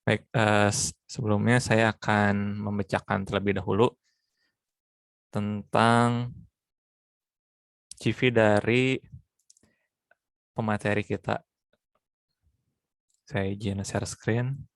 Baik, sebelumnya saya akan membacakan terlebih dahulu tentang CV dari pemateri kita. Saya izin share screen.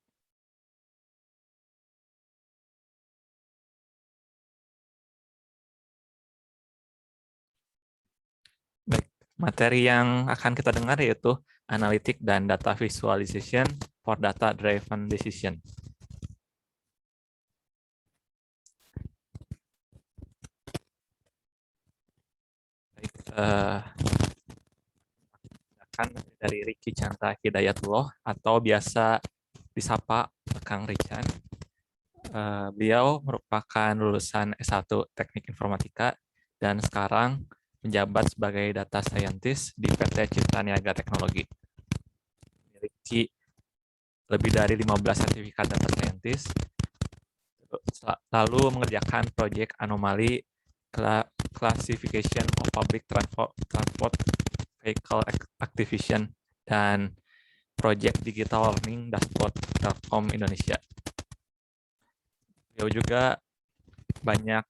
Baik, materi yang akan kita dengar yaitu Analytic dan Data Visualization for Data Driven Decision. Baik, akan dari Ricky Chandra Hidayatullah atau biasa disapa Kang Richan. Beliau merupakan lulusan S1 Teknik Informatika dan sekarang menjabat sebagai data scientist di PT Citra Niaga Teknologi. Memiliki lebih dari 15 sertifikat data scientist, lalu mengerjakan proyek anomali classification of public transport vehicle activation dan proyek digital learning dashboard Telkom Indonesia. Beliau juga banyak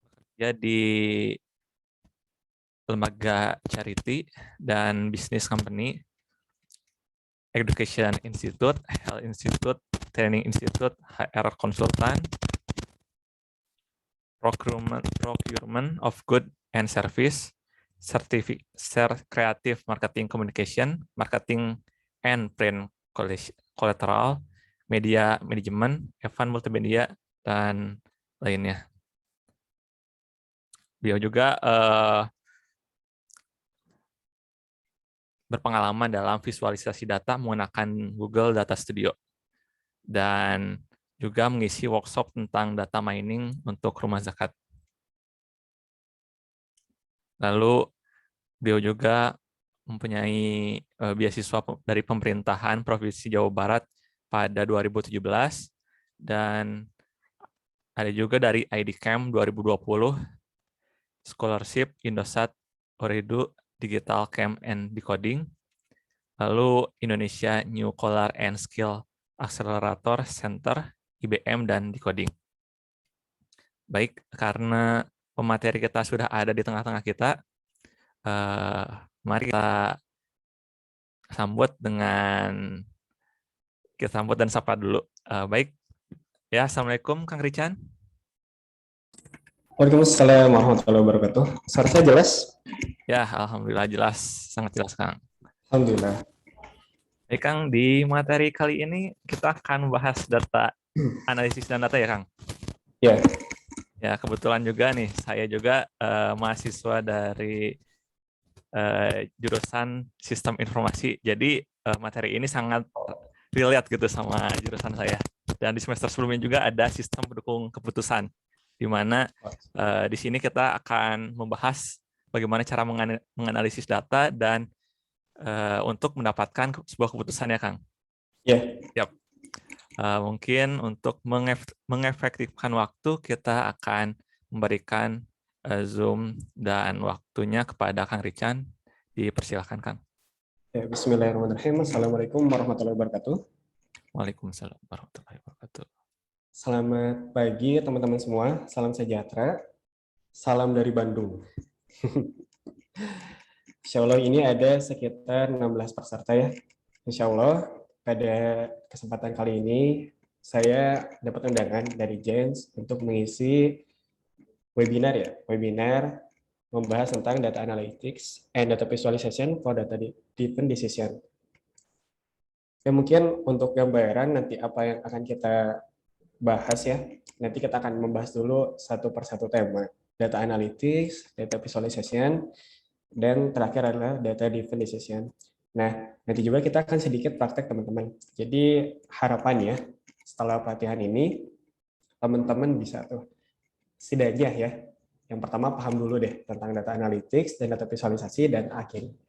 bekerja di lembaga charity dan business company, Education Institute, Health Institute, Training Institute, HR Consultant, Procurement of Good and Service, Creative Marketing Communication, Marketing and Print Collateral, Media Management, Event Multimedia, dan lainnya. Beliau juga berpengalaman dalam visualisasi data menggunakan Google Data Studio dan juga mengisi workshop tentang data mining untuk rumah zakat. Lalu beliau juga mempunyai beasiswa dari pemerintahan Provinsi Jawa Barat pada 2017 dan ada juga dari ID Camp 2020, Scholarship Indosat Ooredoo Digital Camp and Decoding, lalu Indonesia New Color and Skill Accelerator Center, IBM, dan Decoding. Baik, karena pemateri kita sudah ada di tengah-tengah kita, mari kita sambut dan sapa dulu. Baik, ya, Assalamualaikum Kang Richan. Waalaikumsalam warahmatullahi wabarakatuh. Suara saya jelas? Ya, alhamdulillah jelas, sangat jelas Kang. Alhamdulillah. Baik Kang, di materi kali ini kita akan membahas data, analisis dan data ya Kang? Ya. Ya, kebetulan juga nih, saya juga mahasiswa dari jurusan Sistem Informasi. Jadi materi ini sangat relate gitu sama jurusan saya. Dan di semester sebelumnya juga ada sistem pendukung keputusan, di mana di sini kita akan membahas bagaimana cara menganalisis data dan untuk mendapatkan sebuah keputusan ya Kang. Ya. Yap. Mungkin untuk mengefektifkan waktu, kita akan memberikan Zoom dan waktunya kepada Kang Richan. Dipersilakan, Kang. Ya, bismillahirrahmanirrahim. Assalamualaikum warahmatullahi wabarakatuh. Waalaikumsalam warahmatullahi wabarakatuh. Selamat pagi teman-teman semua. Salam sejahtera. Salam dari Bandung. Insya Allah ini ada sekitar 16 peserta ya. Insya Allah pada kesempatan kali ini saya dapat undangan dari Jens untuk mengisi webinar ya. Webinar membahas tentang data analytics and data visualization for data driven decision. Ya, mungkin untuk gambaran nanti apa yang akan kita bahas ya. Nanti kita akan membahas dulu satu persatu tema. Data analytics, data visualization, dan terakhir adalah data driven decision. Nah, nanti juga kita akan sedikit praktek teman-teman. Jadi harapannya setelah pelatihan ini teman-teman bisa tuh setidaknya ya. Yang pertama paham dulu deh tentang data analytics dan data visualisasi, dan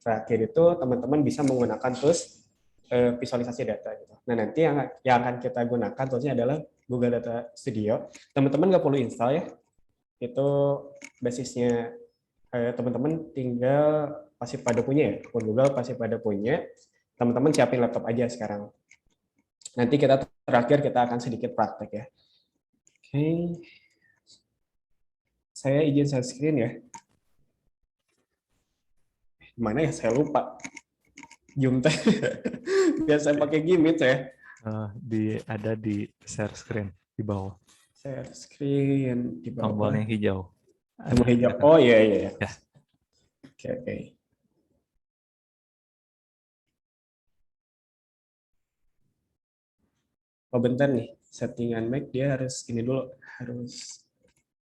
terakhir itu teman-teman bisa menggunakan tools visualisasi data gitu. Nah, nanti yang akan kita gunakan toolsnya adalah Google Data Studio. Teman-teman nggak perlu install ya. Itu basisnya teman-teman tinggal pasti pada punya ya. Akun Google pasti pada punya. Teman-teman siapin laptop aja sekarang. Nanti terakhir kita akan sedikit praktek ya. Oke, saya izin share screen ya. Mana ya? Saya lupa. Zoom teh. Biar saya pakai Gimit ya. Ada di share screen di bawah. Share screen di bawah. Tombol yang hijau. Tombol hijau. Oh iya iya. Ya. Oke oke. Oh bentar nih, settingan Mac dia harus ini dulu, harus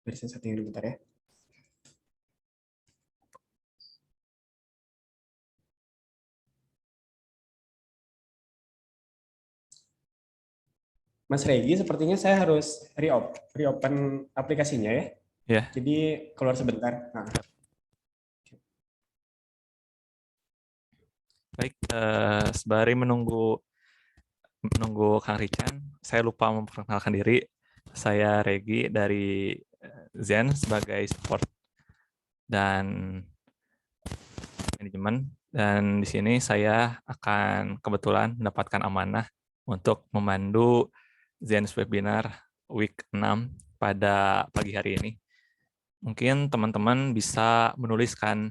barisan settingan bentar ya. Mas Regi, sepertinya saya harus reopen aplikasinya ya. Ya. Jadi keluar sebentar. Nah. Baik, sembari menunggu Kang Richan, saya lupa memperkenalkan diri. Saya Regi dari Zen sebagai support dan manajemen. Dan di sini saya akan kebetulan mendapatkan amanah untuk memandu Zen Webinar Week 6 pada pagi hari ini. Mungkin teman-teman bisa menuliskan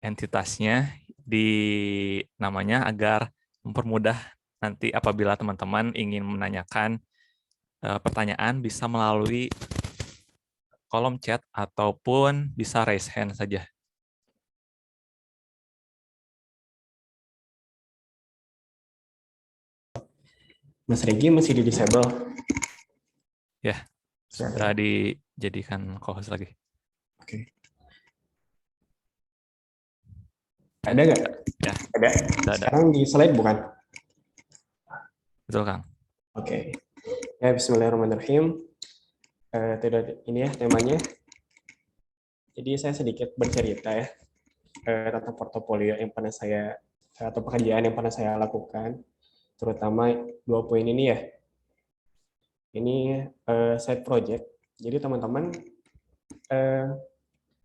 entitasnya di namanya agar mempermudah nanti apabila teman-teman ingin menanyakan pertanyaan bisa melalui kolom chat ataupun bisa raise hand saja. Mas Regi masih di disable. Ya, sudah dijadikan co-host lagi. Oke. Ada nggak? Ya. Ada. Sekarang di slide bukan? Betul, Kang. Oke. Ya, bismillahirrahmanirrahim. Ini ya temanya. Jadi saya sedikit bercerita ya tentang portofolio yang pernah saya atau pekerjaan yang pernah saya lakukan, terutama 2 poin ini ya. Ini side project. Jadi teman-teman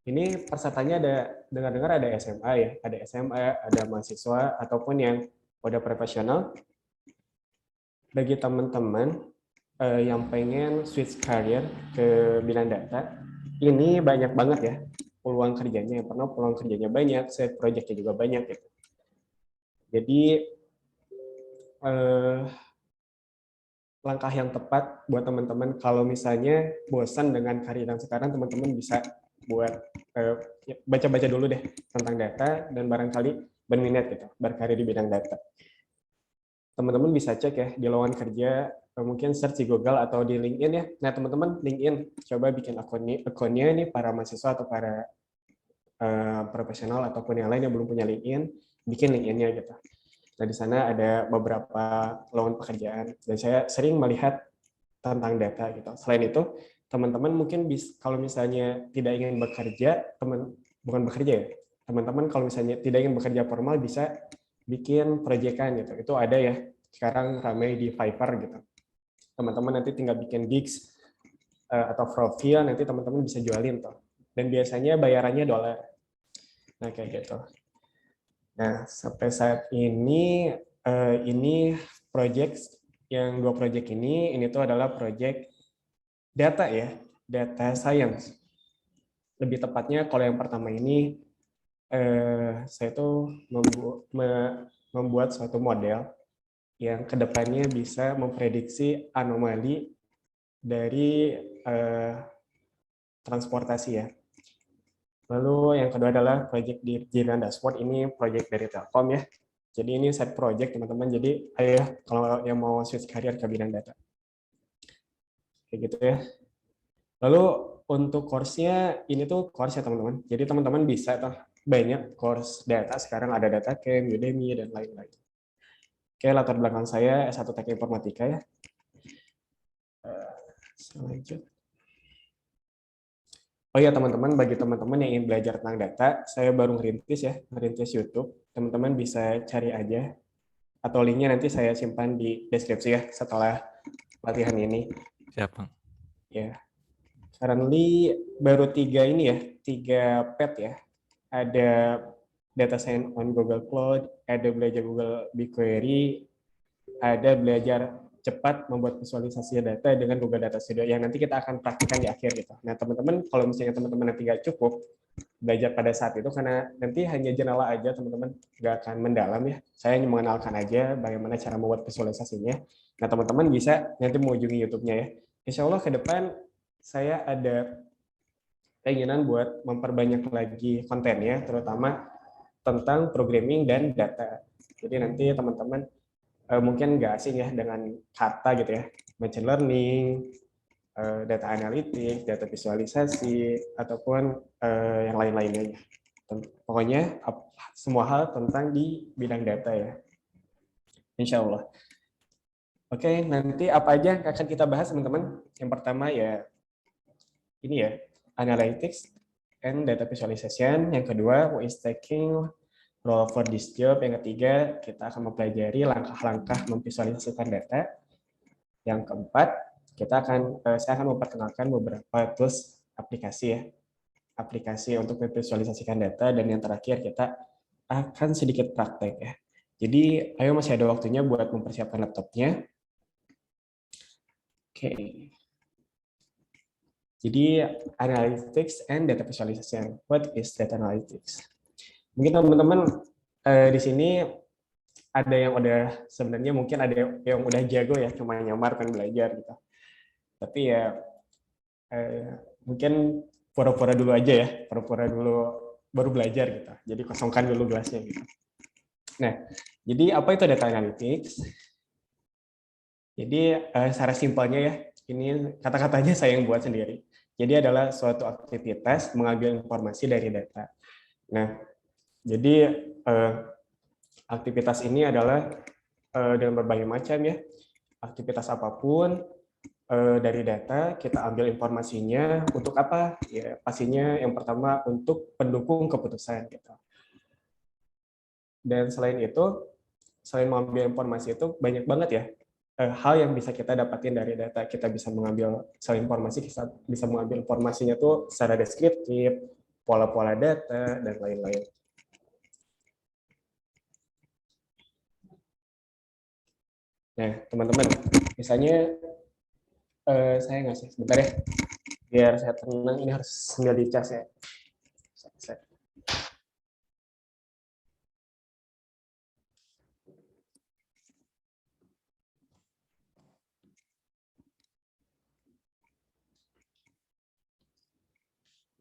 ini pesertanya dengar-dengar ada SMA ya, ada SMA, ada mahasiswa ataupun yang udah profesional. Bagi teman-teman yang pengen switch career ke bidang data, ini banyak banget ya peluang kerjanya. Yang pernah peluang kerjanya banyak, side project-nya juga banyak gitu. Jadi langkah yang tepat buat teman-teman kalau misalnya bosan dengan karir yang sekarang, teman-teman bisa buat baca-baca dulu deh tentang data dan barangkali berminat gitu berkarir di bidang data. Teman-teman bisa cek ya di lowongan kerja, mungkin search di Google atau di LinkedIn ya. Nah teman-teman LinkedIn coba bikin akunnya nih para mahasiswa atau para profesional ataupun yang lain yang belum punya LinkedIn, bikin LinkedIn-nya gitu. Nah, di sana ada beberapa lowongan pekerjaan dan saya sering melihat tentang data gitu. Selain itu, teman-teman mungkin kalau misalnya tidak ingin bekerja, bukan bekerja ya. Teman-teman kalau misalnya tidak ingin bekerja formal bisa bikin proyekan gitu. Itu ada ya. Sekarang ramai di Fiverr gitu. Teman-teman nanti tinggal bikin gigs atau profil, nanti teman-teman bisa jualin tuh. Dan biasanya bayarannya $. Nah, kayak gitu. Nah, sampai saat ini project yang 2 project ini tuh adalah project data ya, data science. Lebih tepatnya kalau yang pertama ini saya tuh membuat suatu model yang kedepannya bisa memprediksi anomali dari transportasi ya. Lalu yang kedua adalah project di Jiran Dashboard, ini project dari Telkom ya. Jadi ini side project teman-teman. Jadi ayo kalau yang mau switch career ke bidang data. Kayak gitu ya. Lalu untuk course-nya ini tuh course ya teman-teman. Jadi teman-teman bisa tuh banyak course data sekarang, ada DataCamp, Udemy dan lain-lain. Oke, latar belakang saya S1 Teknik Informatika ya. Selanjutnya. Oh ya teman-teman, bagi teman-teman yang ingin belajar tentang data, saya baru ngerintis YouTube. Teman-teman bisa cari aja, atau linknya nanti saya simpan di deskripsi ya setelah latihan ini. Siap, Bang. Ya, currently baru 3 pet ya. Ada data science on Google Cloud, ada belajar Google BigQuery, ada belajar cepat membuat visualisasi data dengan Google Data Studio yang nanti kita akan praktikkan di akhir gitu. Nah, teman-teman kalau misalnya teman-teman nanti nggak cukup belajar pada saat itu karena nanti hanya jenala aja teman-teman nggak akan mendalam ya. Saya hanya mengenalkan aja bagaimana cara membuat visualisasinya. Nah, teman-teman bisa nanti mengunjungi YouTube-nya ya. Insya Allah ke depan saya ada keinginan buat memperbanyak lagi kontennya, terutama tentang programming dan data. Jadi nanti teman-teman mungkin nggak asing ya dengan kata gitu ya, machine learning, data analytics, data visualisasi, ataupun yang lain-lainnya. Pokoknya semua hal tentang di bidang data ya, insya Allah. Oke, nanti apa aja yang akan kita bahas teman-teman? Yang pertama ya ini ya, analytics and data visualization. Yang kedua, who is taking role for this job. Yang ketiga, kita akan mempelajari langkah-langkah memvisualisasikan data. Yang keempat, saya akan memperkenalkan beberapa tools aplikasi ya, aplikasi untuk memvisualisasikan data. Dan yang terakhir, kita akan sedikit praktek ya. Jadi, ayo masih ada waktunya buat mempersiapkan laptopnya. Oke. Jadi, analytics and data visualization. What is data analytics? Mungkin teman-teman di sini ada yang udah sebenarnya mungkin ada yang udah jago ya, cuma nyamar kan belajar gitu. Tapi ya mungkin pura-pura dulu aja ya, pura-pura dulu baru belajar gitu. Jadi kosongkan dulu gelasnya gitu. Nah, jadi apa itu data analytics? Jadi secara simpelnya ya, ini kata-katanya saya yang buat sendiri. Jadi adalah suatu aktivitas mengambil informasi dari data. Nah, jadi aktivitas ini adalah dengan berbagai macam ya, aktivitas apapun dari data kita ambil informasinya untuk apa? Ya pastinya yang pertama untuk pendukung keputusan gitu. Dan selain itu, selain mengambil informasi itu banyak banget ya hal yang bisa kita dapatin dari data. Kita bisa mengambil selain informasi, kita bisa mengambil informasinya tuh secara deskriptif, pola-pola data dan lain-lain. Nah, teman-teman, misalnya saya ngasih sebentar ya, biar saya tenang. Ini harus sambil dicas ya.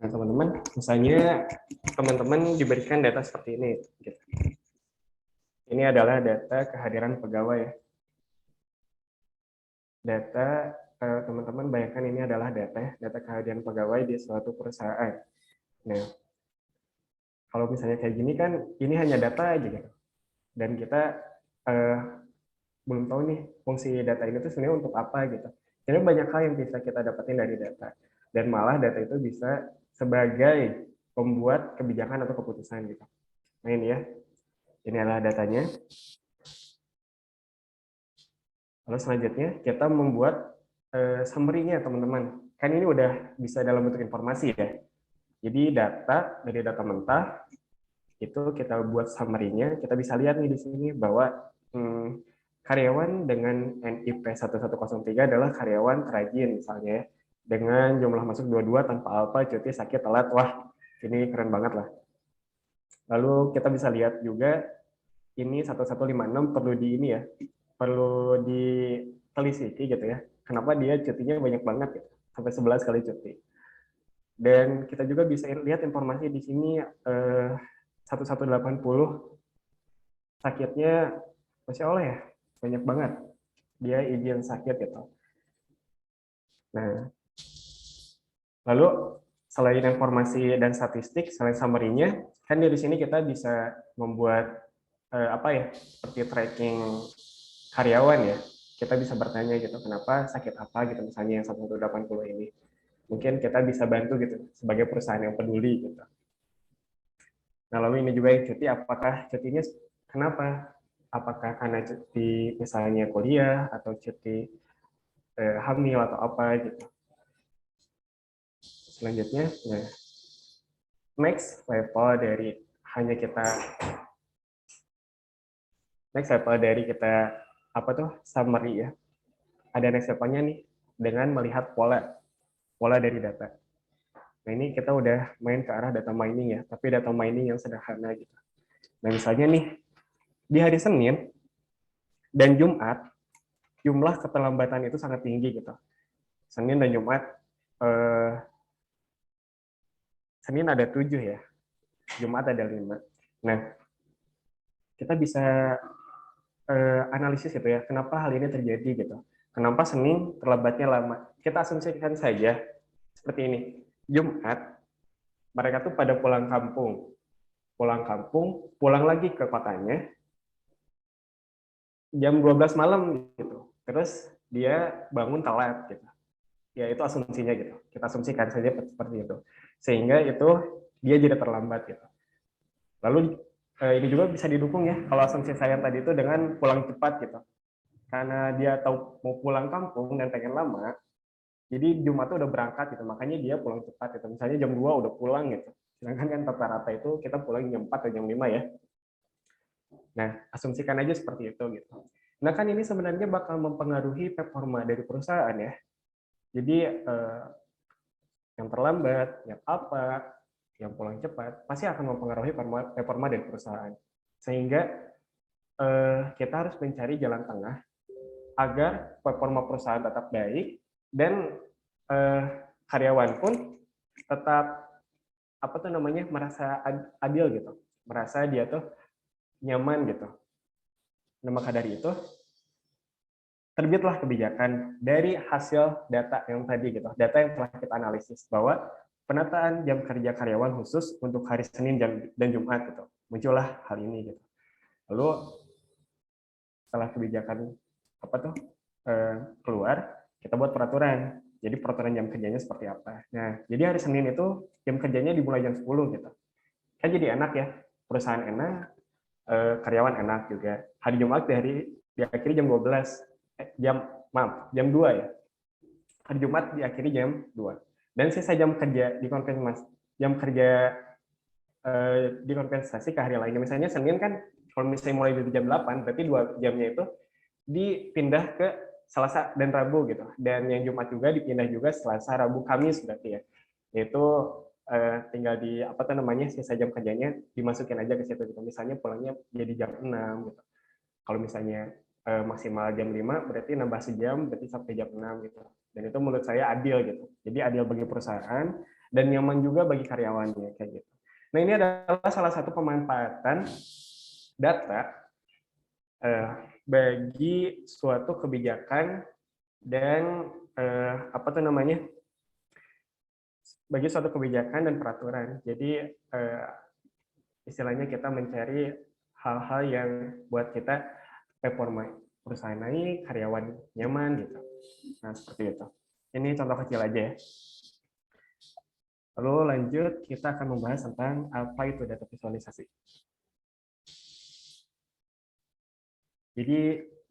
Nah, teman-teman, misalnya teman-teman diberikan data seperti ini. Gitu. Ini adalah data kehadiran pegawai ya. Data teman-teman bayangkan ini adalah data kehadiran pegawai di suatu perusahaan. Nah, kalau misalnya kayak gini kan, ini hanya data aja gitu. Dan kita belum tahu nih fungsi data ini tuh sebenarnya untuk apa gitu. Jadi banyak hal yang bisa kita dapetin dari data. Dan malah data itu bisa sebagai pembuat kebijakan atau keputusan gitu. Nah ini ya, ini adalah datanya. Lalu selanjutnya kita membuat summary-nya teman-teman. Kan ini udah bisa dalam bentuk informasi ya. Jadi data dari data mentah itu kita buat summary-nya. Kita bisa lihat nih di sini bahwa karyawan dengan NIP 1103 adalah karyawan rajin misalnya ya. Dengan jumlah masuk 22 tanpa alfa, cuti, sakit, telat. Wah, ini keren banget lah. Lalu kita bisa lihat juga ini 1156 perlu di ini ya, perlu ditelisiki gitu ya. Kenapa dia cutinya banyak banget ya, sampai 11 kali cuti. Dan kita juga bisa lihat informasi di sini 1180 sakitnya, Masya Allah ya, banyak banget. Dia izin sakit gitu. Nah, lalu selain informasi dan statistik, selain summary-nya, kan di sini kita bisa membuat apa ya, seperti tracking karyawan ya. Kita bisa bertanya gitu, kenapa sakit apa gitu, misalnya yang 1180 ini. Mungkin kita bisa bantu gitu, sebagai perusahaan yang peduli gitu. Nah, lalu ini juga yang cuti, apakah cutinya kenapa? Apakah karena cuti misalnya kuliah, atau cuti hamil, atau apa gitu. Selanjutnya, nah, next level dari kita summary ya. Ada next level-nya nih dengan melihat pola dari data. Nah, ini kita udah main ke arah data mining ya, tapi data mining yang sederhana gitu. Nah, misalnya nih di hari Senin dan Jumat jumlah keterlambatan itu sangat tinggi gitu. Senin dan Jumat, Senin ada 7 ya, Jumat ada 5. Nah, kita bisa analisis gitu ya, kenapa hal ini terjadi gitu. Kenapa Senin terlambatnya lama? Kita asumsikan saja seperti ini. Jumat, mereka tuh pada pulang kampung, pulang lagi ke kotanya jam 12 malam gitu. Terus dia bangun telat gitu. Ya itu asumsinya gitu. Kita asumsikan saja seperti itu. Sehingga itu dia jadi terlambat gitu. Lalu ini juga bisa didukung ya kalau asumsi saya tadi itu dengan pulang cepat gitu. Karena dia tahu mau pulang kampung dan pengen lama, jadi Jumat tuh udah berangkat gitu, makanya dia pulang cepat gitu. Misalnya jam 2 udah pulang gitu. Sedangkan kan rata-rata itu kita pulang jam 4 atau jam 5 ya. Nah, asumsikan aja seperti itu gitu. Nah, kan ini sebenarnya bakal mempengaruhi performa dari perusahaan ya. Jadi yang terlambat, yang apa, yang pulang cepat, pasti akan mempengaruhi performa dari perusahaan. Sehingga kita harus mencari jalan tengah agar performa perusahaan tetap baik dan karyawan pun tetap merasa adil gitu, merasa dia tuh nyaman gitu. Nah, maka dari itu terbitlah kebijakan dari hasil data yang tadi gitu, data yang telah kita analisis bahwa penataan jam kerja karyawan khusus untuk hari Senin dan Jumat gitu. Muncullah hal ini gitu. Lalu setelah kebijakan keluar, kita buat peraturan. Jadi peraturan jam kerjanya seperti apa. Nah, jadi hari Senin itu jam kerjanya dimulai jam 10 gitu. Kan jadi enak ya, perusahaan enak, karyawan enak juga. Hari Jumat diakhiri jam 12. Jam 2 ya. Hari Jumat diakhiri jam 2. Dan sisa jam kerja dikompensasi ke hari lainnya. Misalnya Senin kan kalau misalnya mulai dari jam 8, berarti 2 jamnya itu dipindah ke Selasa dan Rabu gitu. Dan yang Jumat juga dipindah juga Selasa, Rabu, Kamis berarti ya. Yaitu tinggal sisa jam kerjanya dimasukin aja ke situ gitu. Misalnya pulangnya jadi jam 6 gitu. Kalau misalnya maksimal jam 5 berarti nambah sejam berarti sampai jam 6 gitu. Dan itu menurut saya adil gitu. Jadi adil bagi perusahaan dan nyaman juga bagi karyawannya kayak gitu. Nah, ini adalah salah satu pemanfaatan data bagi suatu kebijakan dan bagi suatu kebijakan dan peraturan. Jadi istilahnya kita mencari hal-hal yang buat kita performa perusahaan naik, karyawan nyaman gitu. Nah, seperti itu. Ini contoh kecil aja ya. Lalu lanjut, kita akan membahas tentang apa itu data visualisasi. Jadi,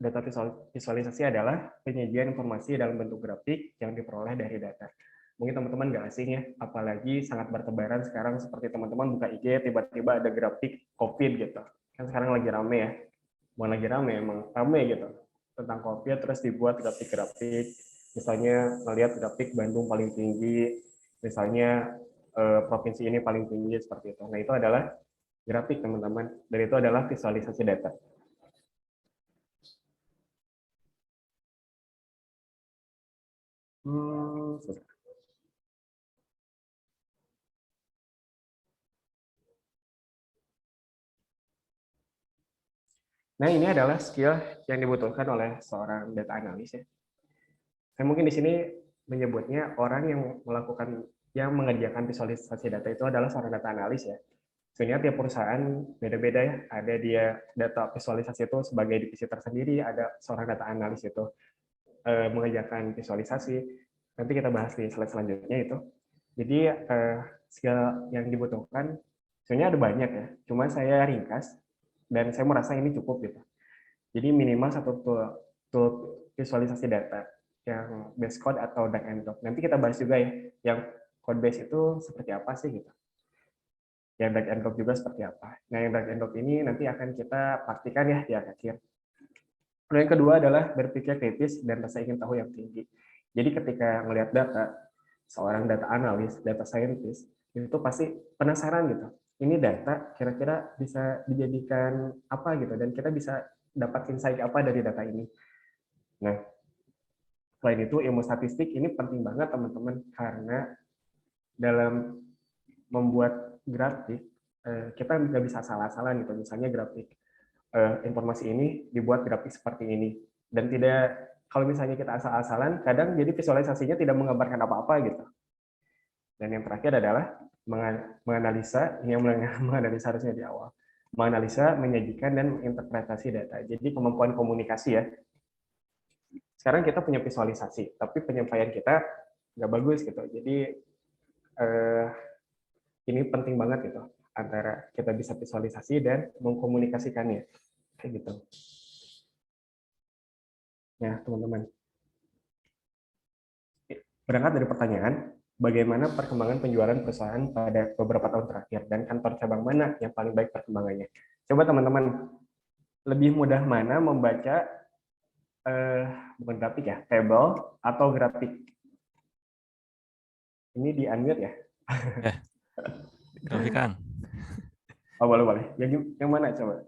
data visualisasi adalah penyajian informasi dalam bentuk grafik yang diperoleh dari data. Mungkin teman-teman nggak asing ya, apalagi sangat bertebaran sekarang seperti teman-teman buka IG, tiba-tiba ada grafik COVID gitu. Kan sekarang lagi rame ya. Bukan lagi rame, emang rame gitu. Tentang COVID, terus dibuat grafik-grafik. Misalnya melihat grafik Bandung paling tinggi, misalnya provinsi ini paling tinggi, seperti itu. Nah, itu adalah grafik, teman-teman. Dan itu adalah visualisasi data. Nah, ini adalah skill yang dibutuhkan oleh seorang data analis ya. Saya mungkin di sini menyebutnya orang yang mengerjakan visualisasi data itu adalah seorang data analis ya. Sebenarnya tiap perusahaan beda-beda ya. Ada dia data visualisasi itu sebagai divisi tersendiri, ada seorang data analis itu mengerjakan visualisasi. Nanti kita bahas di slide selanjutnya itu. Jadi skill yang dibutuhkan sebenarnya ada banyak ya. Cuma saya ringkas dan saya merasa ini cukup gitu. Jadi minimal satu tool visualisasi data yang base code atau drag and drop. Nanti kita bahas juga ya, yang code base itu seperti apa sih gitu. Yang drag and drop juga seperti apa. Nah, yang drag and drop ini nanti akan kita pastikan ya di akhir. Lalu yang kedua adalah berpikir kritis dan rasa ingin tahu yang tinggi. Jadi ketika melihat data, seorang data analis, data scientist, itu pasti penasaran gitu. Ini data kira-kira bisa dijadikan apa gitu, dan kita bisa dapat insight apa dari data ini. Nah, selain itu ilmu statistik ini penting banget teman-teman, karena dalam membuat grafik, kita nggak bisa salah-salah gitu. Misalnya grafik informasi ini dibuat grafik seperti ini, dan tidak, kalau misalnya kita asal-asalan, kadang jadi visualisasinya tidak menggambarkan apa-apa gitu. Dan yang terakhir adalah menganalisa, ini yang menganalisa harusnya di awal, menganalisa, menyajikan, dan menginterpretasi data. Jadi kemampuan komunikasi ya. Sekarang kita punya visualisasi, tapi penyampaian kita nggak bagus gitu. Jadi ini penting banget gitu, antara kita bisa visualisasi dan mengkomunikasikannya. Kayak gitu. Nah, teman-teman. Berangkat dari pertanyaan, bagaimana perkembangan penjualan perusahaan pada beberapa tahun terakhir, dan kantor cabang mana yang paling baik perkembangannya? Coba teman-teman, lebih mudah mana membaca, bukan grafik ya, table atau grafik? Ini di unmute ya? Grafik kan? Oh, boleh. Yang mana coba?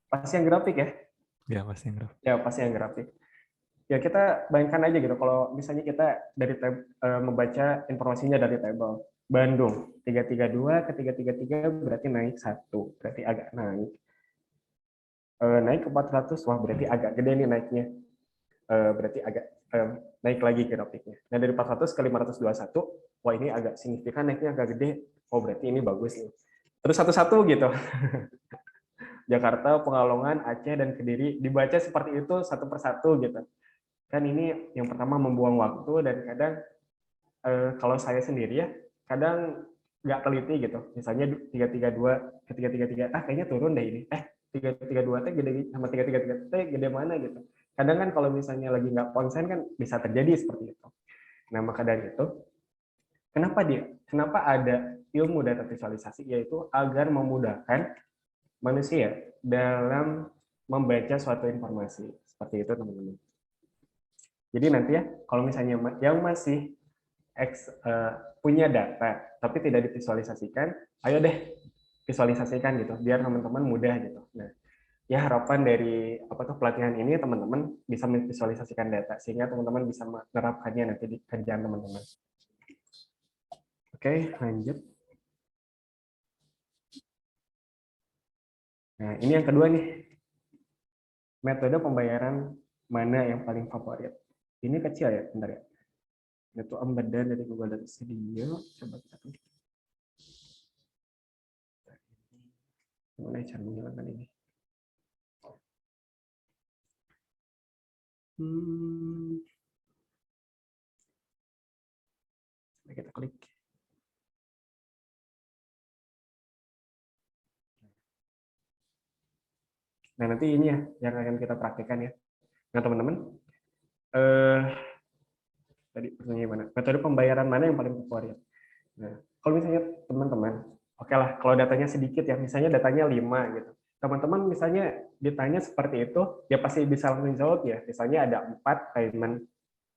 Pasti yang grafik ya? Ya, pasti grafik. Ya, pasti yang grafik. Ya, kita bayangkan aja gitu, kalau misalnya kita dari membaca informasinya dari table. Bandung 332 ke 333 berarti naik 1, berarti agak naik. Naik ke 400, wah berarti agak gede nih naiknya. Berarti agak naik lagi grafiknya. Nah, dari 400 ke 521, wah ini agak signifikan naiknya, agak gede. Oh, berarti ini bagus nih. Terus satu-satu gitu. Jakarta, Pekalongan, Aceh, dan Kediri dibaca seperti itu satu persatu gitu. Kan ini yang pertama membuang waktu, dan kadang kalau saya sendiri ya, kadang nggak teliti gitu. Misalnya 332 ke 333, kayaknya turun deh ini. 332 teh gede sama 333 teh gede mana gitu. Kadang kan kalau misalnya lagi nggak konsen kan bisa terjadi seperti itu. Nah, maka dari itu, kenapa ada ilmu data visualisasi, yaitu agar memudahkan manusia dalam membaca suatu informasi. Seperti itu, teman-teman. Jadi nanti ya, kalau misalnya yang masih punya data tapi tidak divisualisasikan, ayo deh visualisasikan gitu, biar teman-teman mudah gitu. Nah, ya harapan dari pelatihan ini, teman-teman bisa memvisualisasikan data sehingga teman-teman bisa menerapkannya nanti di kerjaan teman-teman. Oke, lanjut. Nah, ini yang kedua nih. Metode pembayaran mana yang paling favorit? Ini kecil ya, bentar ya. Itu embedded dari Google Data Studio. Coba kita klik. Gimana cara menghilangkan ini? Kita klik. Nah, nanti ini ya yang akan kita praktikkan ya. Nah, teman-teman, tadi pertanyaannya mana? Metode pembayaran mana yang paling favorit? Nah, kalau misalnya teman-teman, oke lah, kalau datanya sedikit ya, misalnya datanya 5 gitu. Teman-teman misalnya ditanya seperti itu, dia pasti bisa langsung jawab ya. Misalnya ada 4 payment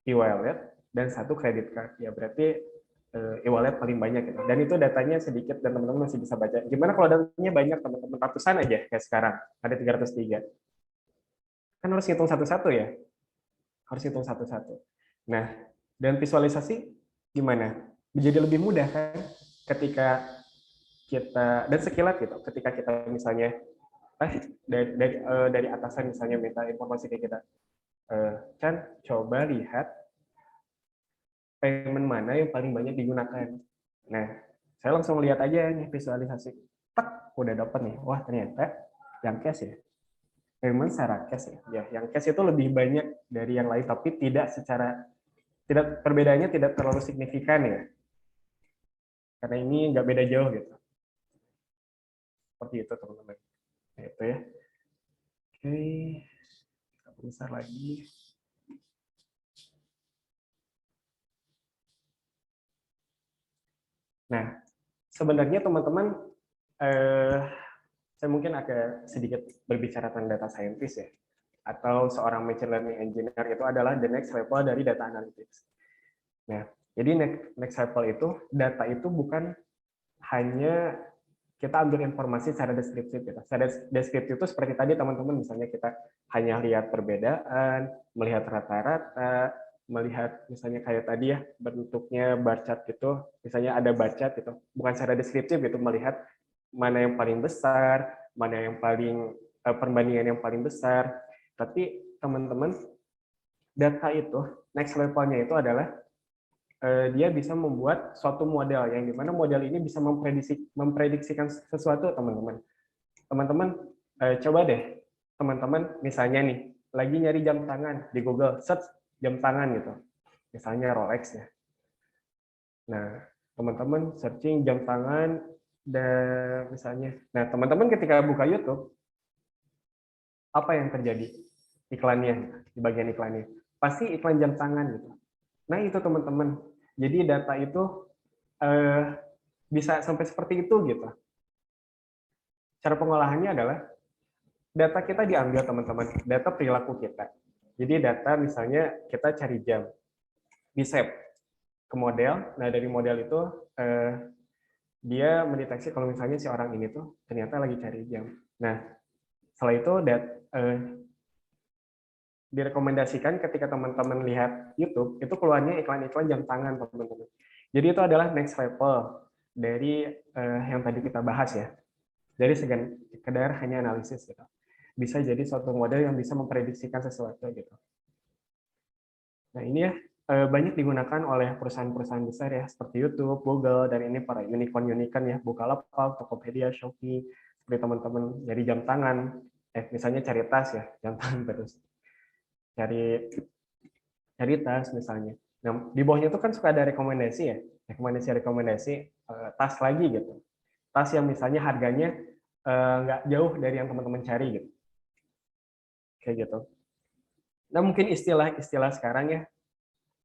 e-wallet dan 1 credit card. Ya berarti e-wallet paling banyak gitu. Dan itu datanya sedikit dan teman-teman masih bisa baca. Gimana kalau datanya banyak, teman-teman, ratusan aja kayak sekarang, ada 303. Kan harus hitung satu-satu ya. Harus hitung satu-satu. Nah, dan visualisasi gimana? Menjadi lebih mudah kan ketika kita, dan sekilat gitu, ketika kita misalnya dari atasan misalnya minta informasi ke kita, kan coba lihat payment mana yang paling banyak digunakan. Nah, saya langsung lihat aja nih visualisasi, tak udah dapat nih, wah ternyata yang cash ya, payment secara cash ya, yang cash itu lebih banyak dari yang lain, tapi tidak perbedaannya tidak terlalu signifikan ya, karena ini nggak beda jauh gitu. Seperti itu, teman-teman. Nah, itu ya. Oke, kita besar lagi. Nah, sebenarnya teman-teman, saya mungkin agak sedikit berbicara tentang data scientist ya. atau seorang machine learning engineer itu adalah the next level dari data analytics. Nah, jadi next level itu data itu bukan hanya kita ambil informasi secara deskriptif. Gitu. Secara deskriptif itu seperti tadi teman-teman, misalnya kita hanya lihat perbedaan, melihat rata-rata, melihat misalnya kayak tadi ya bentuknya bar chart gitu, misalnya ada bar chart gitu, bukan secara deskriptif gitu, melihat mana yang paling besar, mana yang paling perbandingan yang paling besar. Tapi teman-teman, data itu next levelnya itu adalah dia bisa membuat suatu model yang dimana model ini bisa memprediksikan sesuatu, teman-teman. Teman-teman coba deh, teman-teman misalnya nih lagi nyari jam tangan di Google, search jam tangan gitu, misalnya Rolex ya. Nah, teman-teman searching jam tangan dan misalnya, nah teman-teman ketika buka YouTube, apa yang terjadi? Iklannya, di bagian iklannya pasti iklan jam tangan gitu. Nah itu teman-teman, jadi data itu bisa sampai seperti itu gitu. Cara pengolahannya adalah data kita diambil, teman-teman, data perilaku kita. Jadi data misalnya kita cari jam, di save ke model. Nah dari model itu dia mendeteksi kalau misalnya si orang ini tuh ternyata lagi cari jam. Nah setelah itu direkomendasikan ketika teman-teman lihat YouTube, itu keluarnya iklan-iklan jam tangan, teman-teman. Jadi itu adalah next level dari yang tadi kita bahas ya. Dari sekedar hanya analisis gitu. Bisa jadi suatu model yang bisa memprediksikan sesuatu gitu. Nah ini ya banyak digunakan oleh perusahaan-perusahaan besar ya, seperti YouTube, Google, dan ini para unicorn-unicorn ya, Bukalapak, Tokopedia, Shopee, seperti teman-teman dari jam tangan, misalnya cari tas ya, jam tangan terus. Cari tas misalnya. Nah, di bawahnya itu kan suka ada rekomendasi ya, rekomendasi tas lagi gitu. Tas yang misalnya harganya nggak jauh dari yang teman-teman cari gitu. Kayak gitu. Nah, mungkin istilah-istilah sekarang ya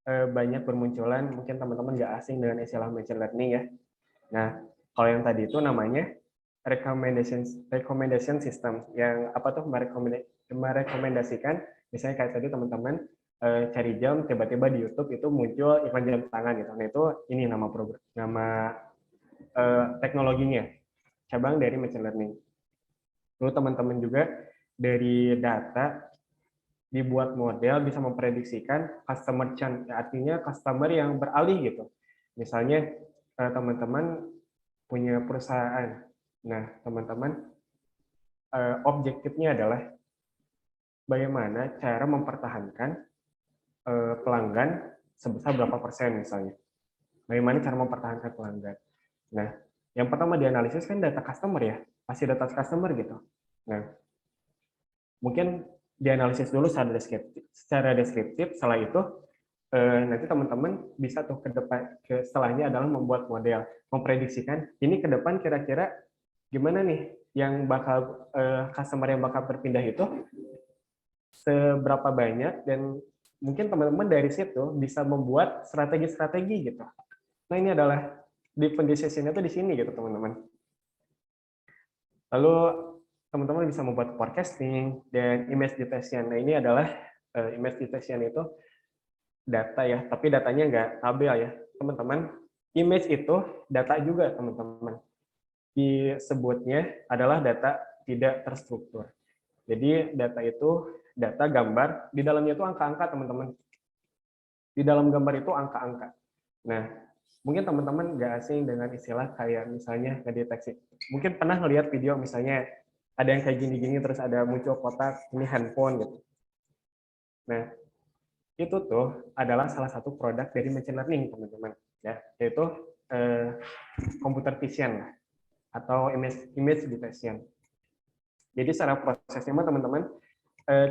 banyak bermunculan, mungkin teman-teman nggak asing dengan istilah machine learning ya. Nah, kalau yang tadi itu namanya recommendation system, yang apa tuh merekomendasikan, misalnya kayak tadi teman-teman cari jam, tiba-tiba di YouTube itu muncul iklan jam tangan gitu. Nah itu ini nama teknologinya, cabang dari machine learning. Lalu teman-teman juga dari data dibuat model bisa memprediksikan customer churn, artinya customer yang beralih gitu. Misalnya teman-teman punya perusahaan. Nah, teman-teman objektifnya adalah bagaimana cara mempertahankan pelanggan sebesar berapa persen misalnya. Bagaimana cara mempertahankan pelanggan. Nah, yang pertama dianalisis kan data customer ya, pasti data customer gitu. Nah, mungkin dianalisis dulu secara deskriptif, setelah itu nanti teman-teman bisa tuh ke depan, setelahnya adalah membuat model, memprediksikan ini ke depan kira-kira gimana nih yang bakal customer yang bakal berpindah itu seberapa banyak, dan mungkin teman-teman dari situ bisa membuat strategi-strategi gitu. Nah ini adalah different decision itu di sini gitu teman-teman. Lalu teman-teman bisa membuat forecasting dan image detection. Nah ini adalah image detection itu data ya, tapi datanya nggak tabel ya teman-teman. Image itu data juga teman-teman. Disebutnya adalah data tidak terstruktur. Jadi data itu data gambar, di dalamnya itu angka-angka teman-teman. Di dalam gambar itu angka-angka. Nah, mungkin teman-teman nggak asing dengan istilah kayak misalnya ngedeteksi. Mungkin pernah ngelihat video misalnya ada yang kayak gini-gini terus ada muncul kotak ini handphone gitu. Nah, itu tuh adalah salah satu produk dari machine learning teman-teman. Ya, yaitu computer vision atau image detection. Jadi secara prosesnya teman-teman,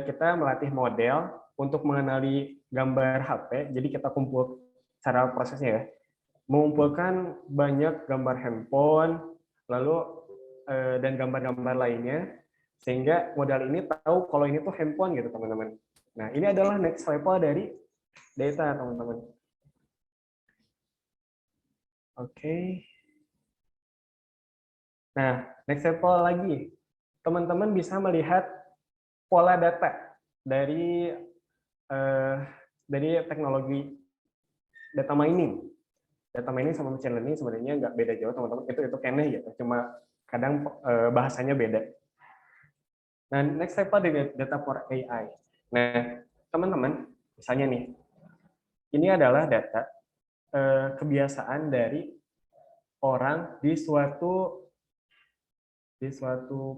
kita melatih model untuk mengenali gambar HP. Jadi kita kumpul cara prosesnya ya, mengumpulkan banyak gambar handphone, lalu dan gambar-gambar lainnya, sehingga model ini tahu kalau ini tuh handphone gitu teman-teman. Nah ini adalah next level dari data teman-teman. Oke. Nah next level lagi, teman-teman bisa melihat pola data. dari eh, dari teknologi data mining. Data mining sama machine learning sebenarnya nggak beda jauh teman-teman. Itu kayaknya ya, cuma kadang bahasanya beda. Nah, next level dari data for AI. Nah, teman-teman, misalnya nih, ini adalah data kebiasaan dari orang di suatu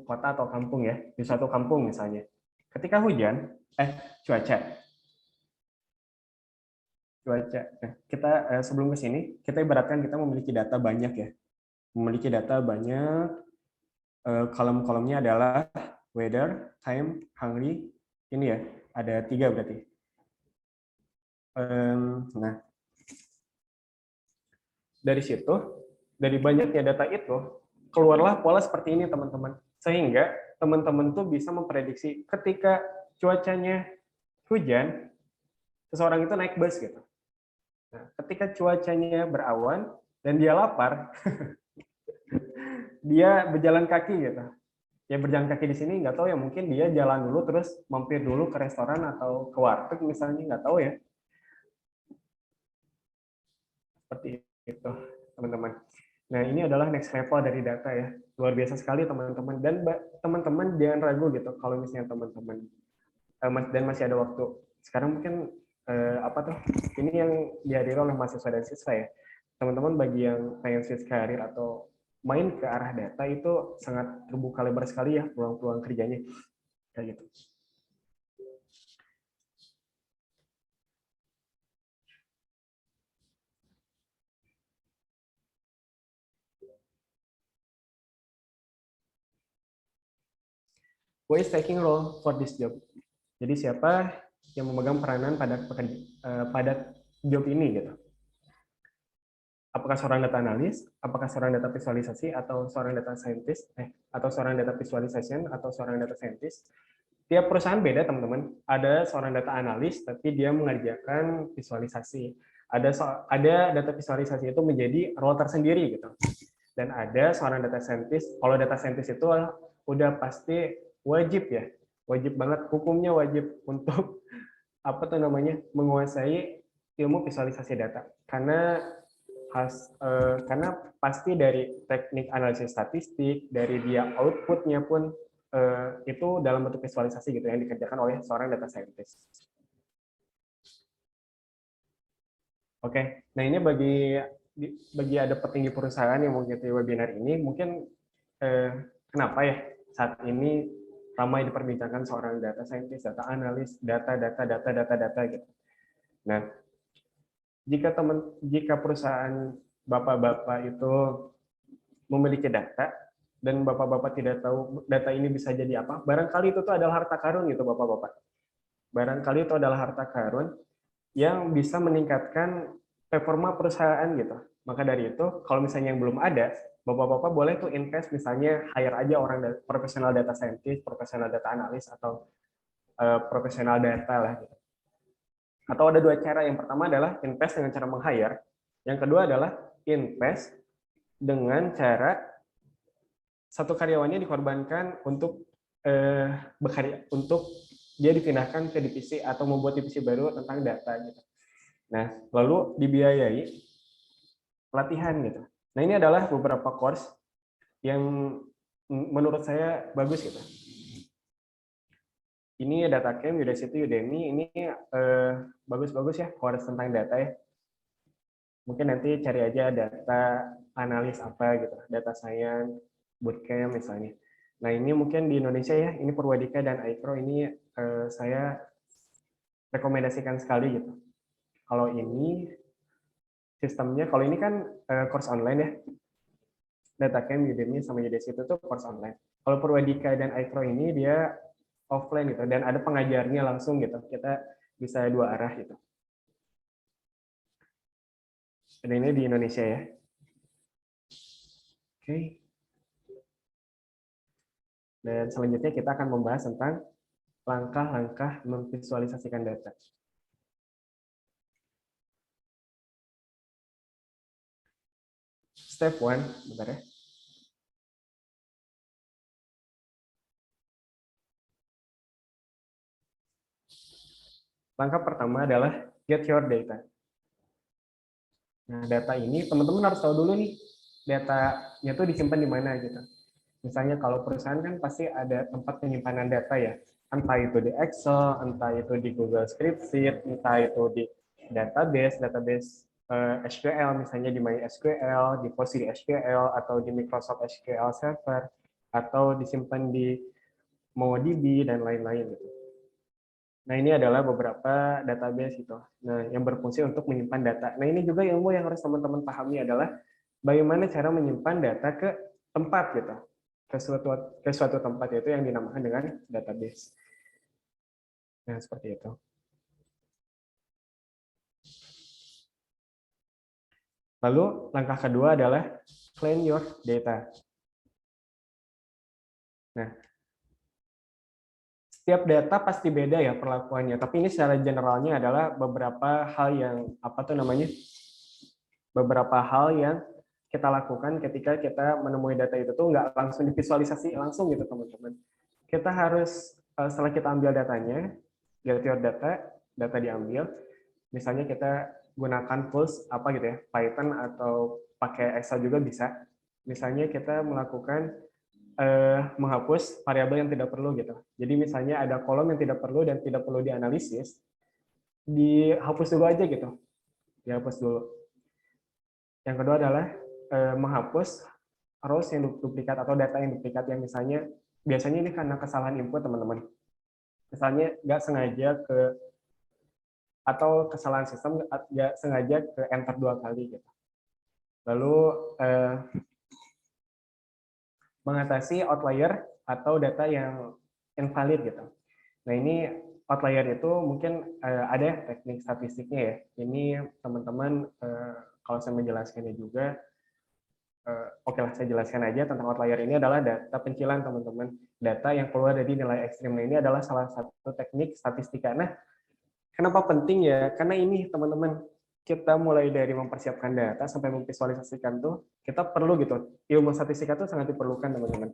kota atau kampung ya, di suatu kampung misalnya. Ketika hujan, cuaca. Nah, kita sebelum ke sini, kita ibaratkan kita memiliki data banyak ya. Memiliki data banyak, kolom-kolomnya adalah weather, time, hungry, ini ya, ada 3 berarti. Nah, dari situ, dari banyaknya data itu, keluarlah pola seperti ini teman-teman. Sehingga teman-teman tuh bisa memprediksi ketika cuacanya hujan, seseorang itu naik bus gitu. Nah, ketika cuacanya berawan dan dia lapar, dia berjalan kaki gitu. Ya berjalan kaki di sini nggak tahu ya, mungkin dia jalan dulu terus mampir dulu ke restoran atau ke warteg misalnya, nggak tahu ya. Seperti itu teman-teman. Nah, ini adalah next level dari data ya. Luar biasa sekali teman-teman. Dan teman-teman jangan ragu gitu kalau misalnya teman-teman dan masih ada waktu. Sekarang mungkin apa tuh? Ini yang dihadiri oleh mahasiswa dan siswa ya. Teman-teman bagi yang pengen switch karir atau main ke arah data itu sangat terbuka lebar sekali ya peluang-peluang kerjanya. Kayak gitu. Who is taking role for this job? Jadi siapa yang memegang peranan pada job ini gitu? Apakah seorang data analis, apakah seorang data visualisasi, atau seorang data scientist, atau seorang data visualization, atau seorang data scientist? Tiap perusahaan beda teman-teman. Ada seorang data analis, tapi dia mengerjakan visualisasi. Ada data visualisasi itu menjadi role tersendiri gitu. Dan ada seorang data scientist. Kalau data scientist itu udah pasti wajib ya, wajib banget, hukumnya wajib untuk apa tuh namanya menguasai ilmu visualisasi data. Karena pasti dari teknik analisis statistik, dari dia outputnya pun itu dalam bentuk visualisasi gitu yang dikerjakan oleh seorang data scientist. Oke, nah ini bagi ada petinggi perusahaan yang mengikuti webinar ini, mungkin kenapa ya saat ini ramai diperbincangkan seorang data scientist, data analis, data gitu. Nah, jika perusahaan bapak-bapak itu memiliki data dan bapak-bapak tidak tahu data ini bisa jadi apa, barangkali itu tuh adalah harta karun gitu bapak-bapak. Barangkali itu adalah harta karun yang bisa meningkatkan performa perusahaan gitu. Maka dari itu, kalau misalnya yang belum ada, bapak-bapak boleh tuh invest misalnya hire aja orang profesional data scientist, profesional data analis atau profesional data lah gitu. Atau ada 2 cara. Yang pertama adalah invest dengan cara meng-hire. Yang kedua adalah invest dengan cara satu karyawannya dikorbankan untuk bekerja, untuk dia dipindahkan ke divisi atau membuat divisi baru tentang data gitu. Nah, lalu dibiayai pelatihan gitu. Nah, ini adalah beberapa course yang menurut saya bagus gitu. Ini DataCamp, Udacity, Udemy, ini bagus-bagus ya course tentang data ya. Mungkin nanti cari aja data analis apa gitu, data science, bootcamp misalnya. Nah, ini mungkin di Indonesia ya, ini Purwadika dan iPro ini saya rekomendasikan sekali gitu. Kalau ini sistemnya, kalau ini kan course online ya, DataCamp, Udemy, sama Udacity itu course online. Kalau Purwadika dan iPro ini dia offline gitu, dan ada pengajarnya langsung gitu. Kita bisa 2 arah gitu. Dan ini di Indonesia ya. Oke. Dan selanjutnya kita akan membahas tentang langkah-langkah memvisualisasikan data. Step 1, bentar ya. Langkah pertama adalah get your data. Nah, data ini teman-teman harus tahu dulu nih, datanya tuh disimpan di mana gitu. Misalnya kalau perusahaan kan pasti ada tempat penyimpanan data ya, entah itu di Excel, entah itu di Google Spreadsheet, entah itu di database SQL, misalnya di MySQL, di PostgreSQL, atau di Microsoft SQL Server, atau disimpan di MongoDB, dan lain-lain gitu. Nah, ini adalah beberapa database gitu. Nah, yang berfungsi untuk menyimpan data. Nah, ini juga ilmu yang harus teman-teman pahami adalah bagaimana cara menyimpan data ke tempat gitu. Ke suatu tempat, yaitu yang dinamakan dengan database. Nah, seperti itu. Lalu, langkah kedua adalah clean your data. Nah, setiap data pasti beda ya perlakuannya, tapi ini secara generalnya adalah beberapa hal yang beberapa hal yang kita lakukan ketika kita menemui data itu tuh nggak langsung divisualisasi langsung gitu teman-teman. Kita harus setelah kita ambil datanya, get your data diambil, misalnya kita gunakan tools apa gitu ya, Python atau pakai Excel juga bisa. Misalnya kita melakukan menghapus variabel yang tidak perlu gitu. Jadi misalnya ada kolom yang tidak perlu dan tidak perlu dianalisis, dihapus dulu aja gitu. Dihapus dulu. Yang kedua adalah menghapus rows yang duplikat atau data yang duplikat yang misalnya biasanya ini karena kesalahan input teman-teman. Misalnya nggak sengaja atau kesalahan sistem nggak sengaja ke enter 2 kali gitu. Lalu mengatasi outlier atau data yang invalid gitu. Nah, ini outlier itu mungkin ada teknik statistiknya ya. Ini teman-teman kalau saya menjelaskannya juga, oke lah, saya jelaskan aja tentang outlier. Ini adalah data pencilan teman-teman. Data yang keluar dari nilai ekstrim. Nah, ini adalah salah satu teknik statistika. Nah, kenapa penting ya? Karena ini teman-teman, kita mulai dari mempersiapkan data sampai memvisualisasikan tuh, kita perlu gitu. Ilmu statistika itu sangat diperlukan teman-teman.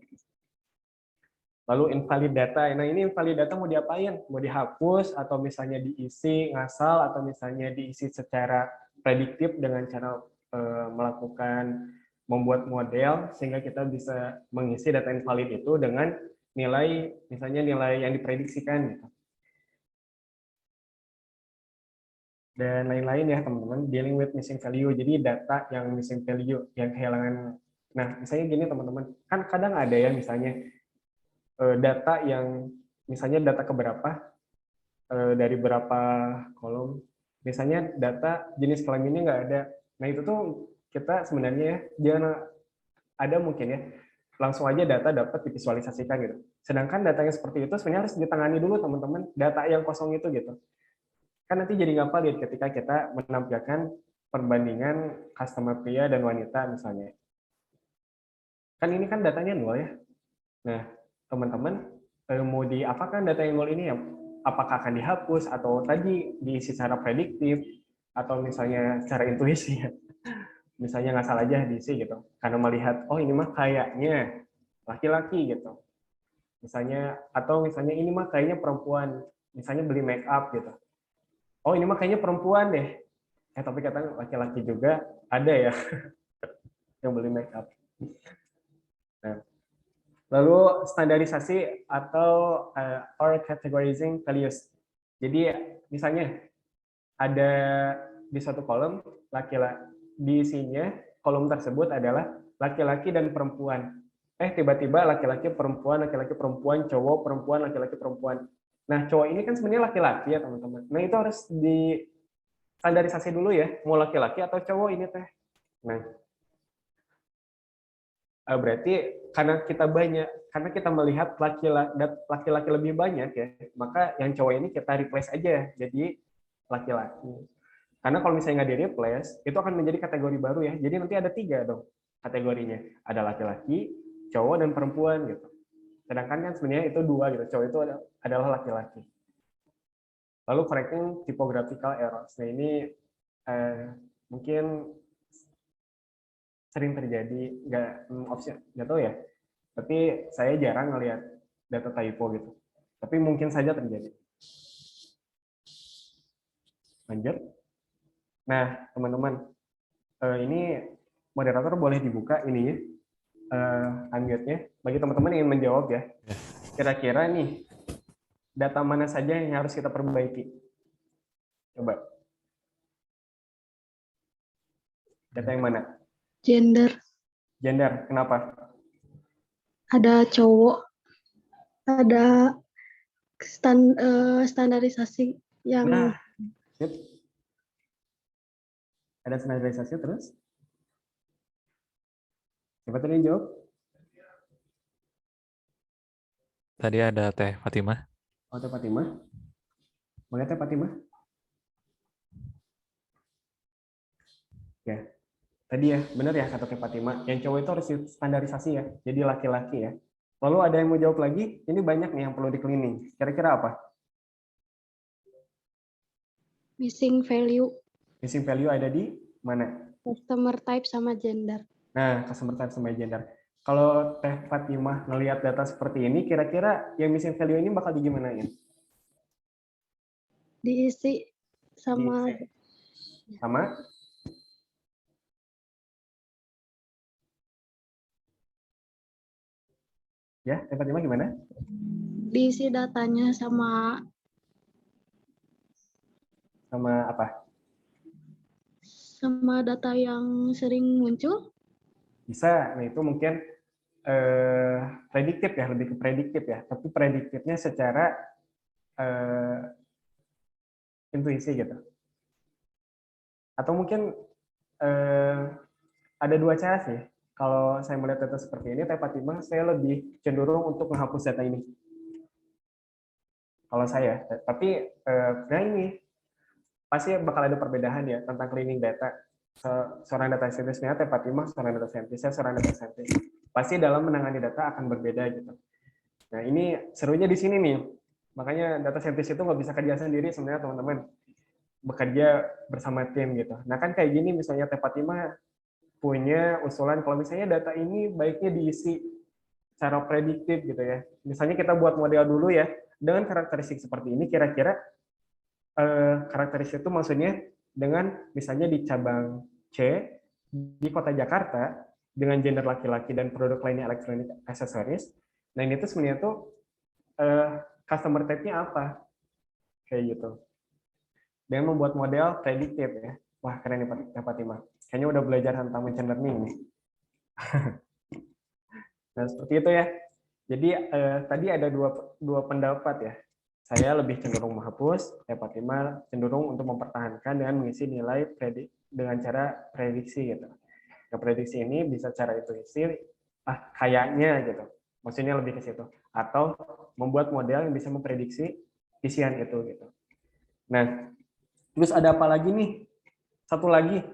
Lalu invalid data. Nah, ini invalid data mau diapain? Mau dihapus, atau misalnya diisi ngasal, atau misalnya diisi secara prediktif dengan cara membuat model, sehingga kita bisa mengisi data invalid itu dengan nilai, misalnya nilai yang diprediksikan gitu. Dan lain-lain ya teman-teman, dealing with missing value. Jadi data yang missing value, yang kehilangan. Nah, misalnya gini teman-teman, kan kadang ada ya misalnya data yang misalnya data keberapa dari berapa kolom, misalnya data jenis kelaminnya nggak ada. Nah, itu tuh kita sebenarnya ya, jangan ada mungkin ya langsung aja data dapat divisualisasikan gitu. Sedangkan data yang seperti itu sebenarnya harus ditangani dulu teman-teman, data yang kosong itu gitu. Kan nanti jadi nggak valid ketika kita menampilkan perbandingan customer pria dan wanita misalnya. Kan ini kan datanya nol ya. Nah, teman-teman mau diapakan data yang nol ini ya? Apakah akan dihapus atau tadi diisi secara prediktif atau misalnya secara intuisi ya? Misalnya nggak salah aja diisi gitu. Karena melihat oh ini mah kayaknya laki-laki gitu. Misalnya atau misalnya ini mah kayaknya perempuan, misalnya beli make up gitu. Oh ini mah kayaknya perempuan deh. Tapi katanya laki-laki juga ada ya yang beli make up. Nah, lalu standarisasi atau or categorizing values. Jadi misalnya ada di suatu kolom laki-laki, di isinya kolom tersebut adalah laki-laki dan perempuan. Tiba-tiba laki-laki perempuan, cowok perempuan, laki-laki perempuan. Nah, cowok ini kan sebenarnya laki-laki ya teman-teman. Nah, itu harus di standarisasi dulu ya, mau laki-laki atau cowok ini teh. Nah, berarti karena kita melihat laki-laki lebih banyak ya, maka yang cowok ini kita replace aja jadi laki-laki. Karena kalau misalnya nggak di replace, itu akan menjadi kategori baru ya. Jadi nanti ada 3 dong kategorinya. Ada laki-laki, cowok, dan perempuan gitu. Sedangkan kan sebenarnya itu 2 gitu. Cowok itu adalah laki-laki. Lalu correcting typographical errors. Nah ini mungkin sering terjadi, nggak tahu ya. Tapi saya jarang ngelihat data typo gitu. Tapi mungkin saja terjadi. Lanjut. Nah, teman-teman, ini moderator boleh dibuka ininya, unmute-nya. Bagi teman-teman yang ingin menjawab ya. Kira-kira nih, data mana saja yang harus kita perbaiki? Coba. Data yang mana? Gender. Gender. Kenapa? Ada cowok, ada standarisasi yang Nah, sip. Ada standarisasi terus? Siapa tadi yang jawab? Tadi ada Teh Fatimah. Oh, Teh Fatimah. Boleh Teh Fatimah? Ya, tadi ya, benar ya kata Teh Fatimah. Yang cowok itu harus standarisasi ya, jadi laki-laki ya. Lalu ada yang mau jawab lagi? Ini banyak nih yang perlu di-cleaning. Kira-kira apa? missing value, Missing value ada di mana? customer type sama gender. Nah, customer type sama gender. Kalau Teh Fatimah ngelihat data seperti ini, kira-kira yang missing value ini bakal digimanain? Diisi sama Sama? Ya, Teh Fatimah gimana? diisi datanya sama Sama apa? sama data yang sering muncul. Bisa. Nah, itu mungkin prediktif ya, lebih ke prediktif ya. Tapi prediktifnya secara intuisi gitu. Atau mungkin ada dua cara sih. Kalau saya melihat data seperti ini, Teh Fatimah, saya lebih cenderung untuk menghapus data ini. Kalau saya, tapi nah ini pasti bakal ada perbedaan ya tentang cleaning data. Seorang data scientist-nya Teh Fatimah, seorang data scientist, saya seorang data scientist. Pasti dalam menangani data akan berbeda gitu. Nah ini serunya di sini nih. Makanya data scientist itu nggak bisa kerja sendiri sebenarnya teman-teman. Bekerja bersama tim gitu. Nah kan kayak gini misalnya Teh Fatimah punya usulan kalau misalnya data ini baiknya diisi secara prediktif gitu ya. Misalnya kita buat model dulu ya dengan karakteristik seperti ini kira-kira karakteristik itu maksudnya dengan misalnya di cabang C di kota Jakarta dengan gender laki-laki dan produk lainnya elektronik aksesoris. Nah ini tuh sebenarnya tuh customer type-nya apa kayak gitu. Dengan membuat model prediktif ya. Wah keren nih Pak Fatimah. Kayaknya udah belajar tentang machine learning nih. Nah seperti itu ya. Jadi tadi ada dua pendapat ya. Saya lebih cenderung menghapus, Teh Fatimah cenderung untuk mempertahankan dengan mengisi nilai dengan cara prediksi gitu. Nah, prediksi ini bisa cara intuisi, kayaknya gitu. Maksudnya lebih ke situ. Atau membuat model yang bisa memprediksi isian itu gitu. Nah, terus ada apa lagi nih? Satu lagi.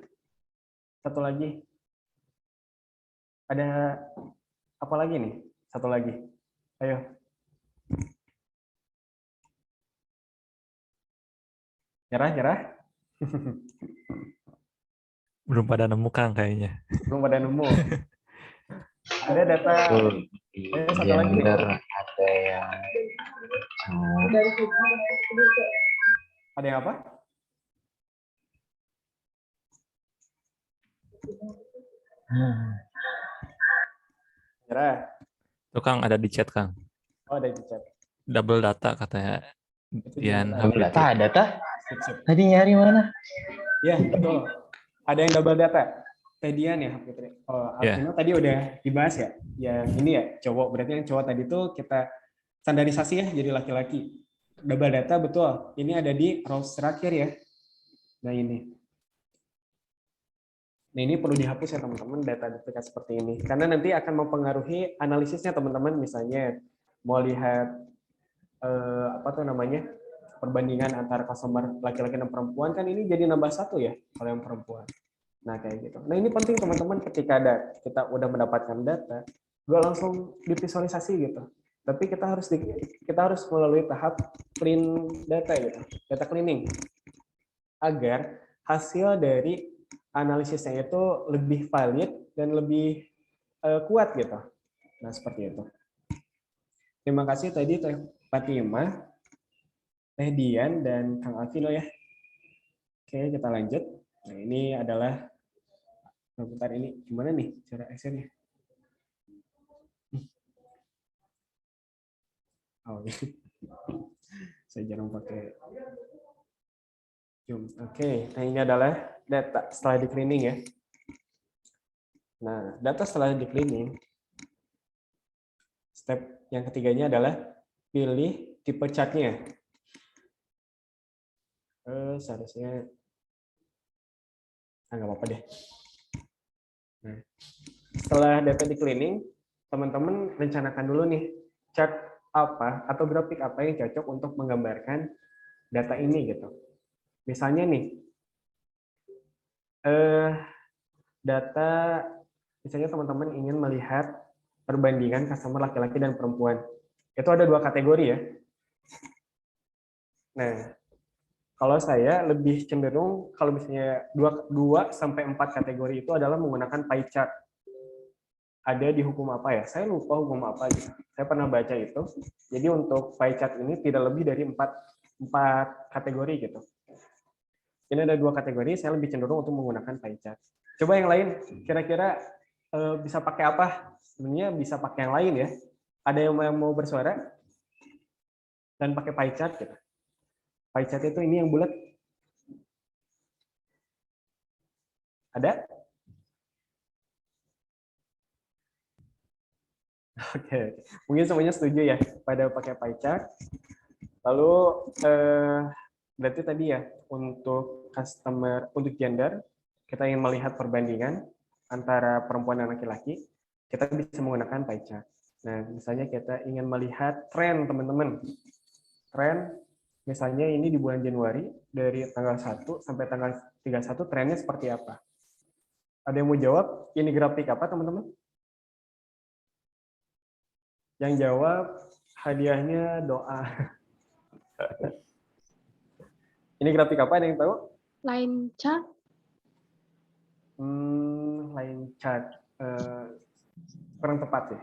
Ada apa lagi nih? Satu lagi. Ayo. Nyerah. Belum pada nemu Kang kayaknya. Belum pada nemu. Ada data. Satu lagi nih. Gender ada yang Ada yang apa? Nyerah. Tuh Kang ada di chat Kang. Oh, ada di chat. Double data katanya. Dian double Habibi. data? Sip. Tadi nyari mana? Ya, betul. Ada yang double data. Tedian ya, Fitri. Oh, Alvino tadi udah dibahas ya. Yang ini ya, cowok. Berarti yang cowok tadi tuh kita standarisasi ya, jadi laki-laki. Double data, betul. Ini ada di rows terakhir ya. Nah, ini. Nah, ini perlu dihapus ya, teman-teman, data duplikat seperti ini. Karena nanti akan mempengaruhi analisisnya, teman-teman. Misalnya, mau lihat apa tuh namanya, perbandingan antara customer laki-laki dan perempuan, kan ini jadi nambah satu ya, kalau yang perempuan. Nah, kayak gitu. Nah, ini penting teman-teman ketika kita udah mendapatkan data, gak langsung divisualisasi gitu. Tapi kita harus melalui tahap clean data gitu, data cleaning. Agar hasil dari analisisnya itu lebih valid dan lebih kuat gitu. Nah, seperti itu. Terima kasih tadi Teh Fatimah, Teh Dian, dan Kang Alvino ya. Oke, kita lanjut. Nah, ini adalah bentar, ini gimana nih cara actionnya? Oh, saya jarang pakai Zoom. Oke, nah ini adalah data setelah di cleaning ya. Nah, data setelah di cleaning, step yang ketiganya adalah pilih tipe chartnya. Seharusnya nggak apa-apa deh. Nah, setelah data di cleaning, teman-teman rencanakan dulu nih chart apa atau grafik apa yang cocok untuk menggambarkan data ini gitu. Misalnya nih, data, misalnya teman-teman ingin melihat perbandingan customer laki-laki dan perempuan. Itu ada 2 kategori ya. Nah, kalau saya lebih cenderung kalau misalnya 2 sampai 4 kategori itu adalah menggunakan pie chart. Ada di hukum apa ya? Saya lupa hukum apa gitu. Saya pernah baca itu. Jadi untuk pie chart ini tidak lebih dari 4 kategori gitu. Ini ada 2 kategori, saya lebih cenderung untuk menggunakan pie chart. Coba yang lain, kira-kira bisa pakai apa? Sebenarnya bisa pakai yang lain ya. Ada yang mau bersuara dan pakai pie chart gitu. Pie chart itu ini yang bulat. Ada? Oke, mungkin semuanya setuju ya pada pakai pie chart. Lalu berarti tadi ya untuk customer, untuk gender, kita ingin melihat perbandingan antara perempuan dan laki-laki, kita bisa menggunakan pie chart. Nah, misalnya kita ingin melihat tren teman-teman. Tren, misalnya ini di bulan Januari, dari tanggal 1 sampai tanggal 31, trennya seperti apa? Ada yang mau jawab? Ini grafik apa teman-teman? Yang jawab hadiahnya doa. Ini grafik apa? Ada yang tahu? Line chart. Line chart. Kurang tepat ya.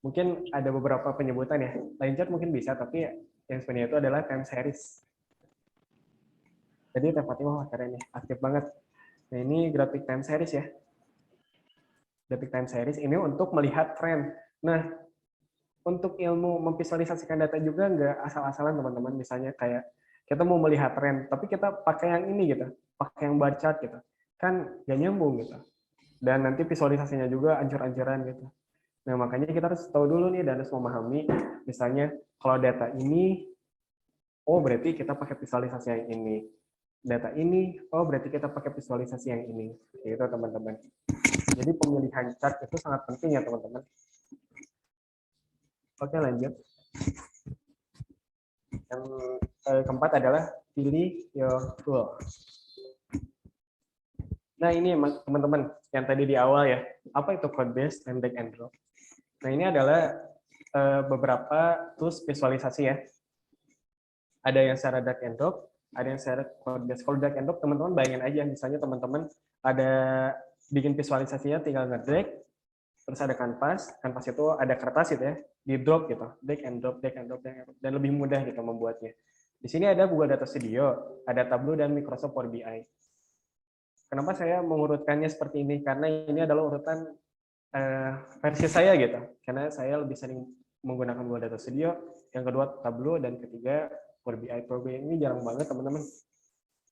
Mungkin ada beberapa penyebutan ya. Line chart mungkin bisa, tapi yang sebenarnya itu adalah time series. Jadi tepatnya, wah keren ya, aktif banget. Nah ini grafik time series ya. Grafik time series ini untuk melihat tren. Nah, untuk ilmu memvisualisasikan data juga nggak asal-asalan teman-teman. Misalnya kayak kita mau melihat tren, tapi kita pakai yang ini gitu, pakai yang bar chart gitu. Kan nggak nyambung gitu. Dan nanti visualisasinya juga ancur-ancuran gitu. Nah, makanya kita harus tahu dulu nih dan harus memahami, misalnya kalau data ini, oh berarti kita pakai visualisasi yang ini. Data ini, oh berarti kita pakai visualisasi yang ini. Gitu teman-teman. Jadi pemilihan chart itu sangat penting ya teman-teman. Oke lanjut. Yang keempat adalah pilih your tool. Nah ini teman-teman, yang tadi di awal ya, apa itu code base dan drag and drop. Nah ini adalah beberapa tools visualisasi ya. Ada yang secara drag and drop, ada yang secara code base. Kalau drag and drop teman-teman bayangin aja, misalnya teman-teman ada bikin visualisasinya tinggal nge-drag, terus ada kanvas itu ada kertas gitu ya, di drop gitu, drag and drop, dan lebih mudah gitu membuatnya. Di sini ada Google Data Studio, ada Tableau dan Microsoft Power BI. Kenapa saya mengurutkannya seperti ini? Karena ini adalah urutan versi saya gitu, karena saya lebih sering menggunakan Google Data Studio, yang kedua Tableau, dan ketiga Power BI. Power BI ini jarang banget teman-teman.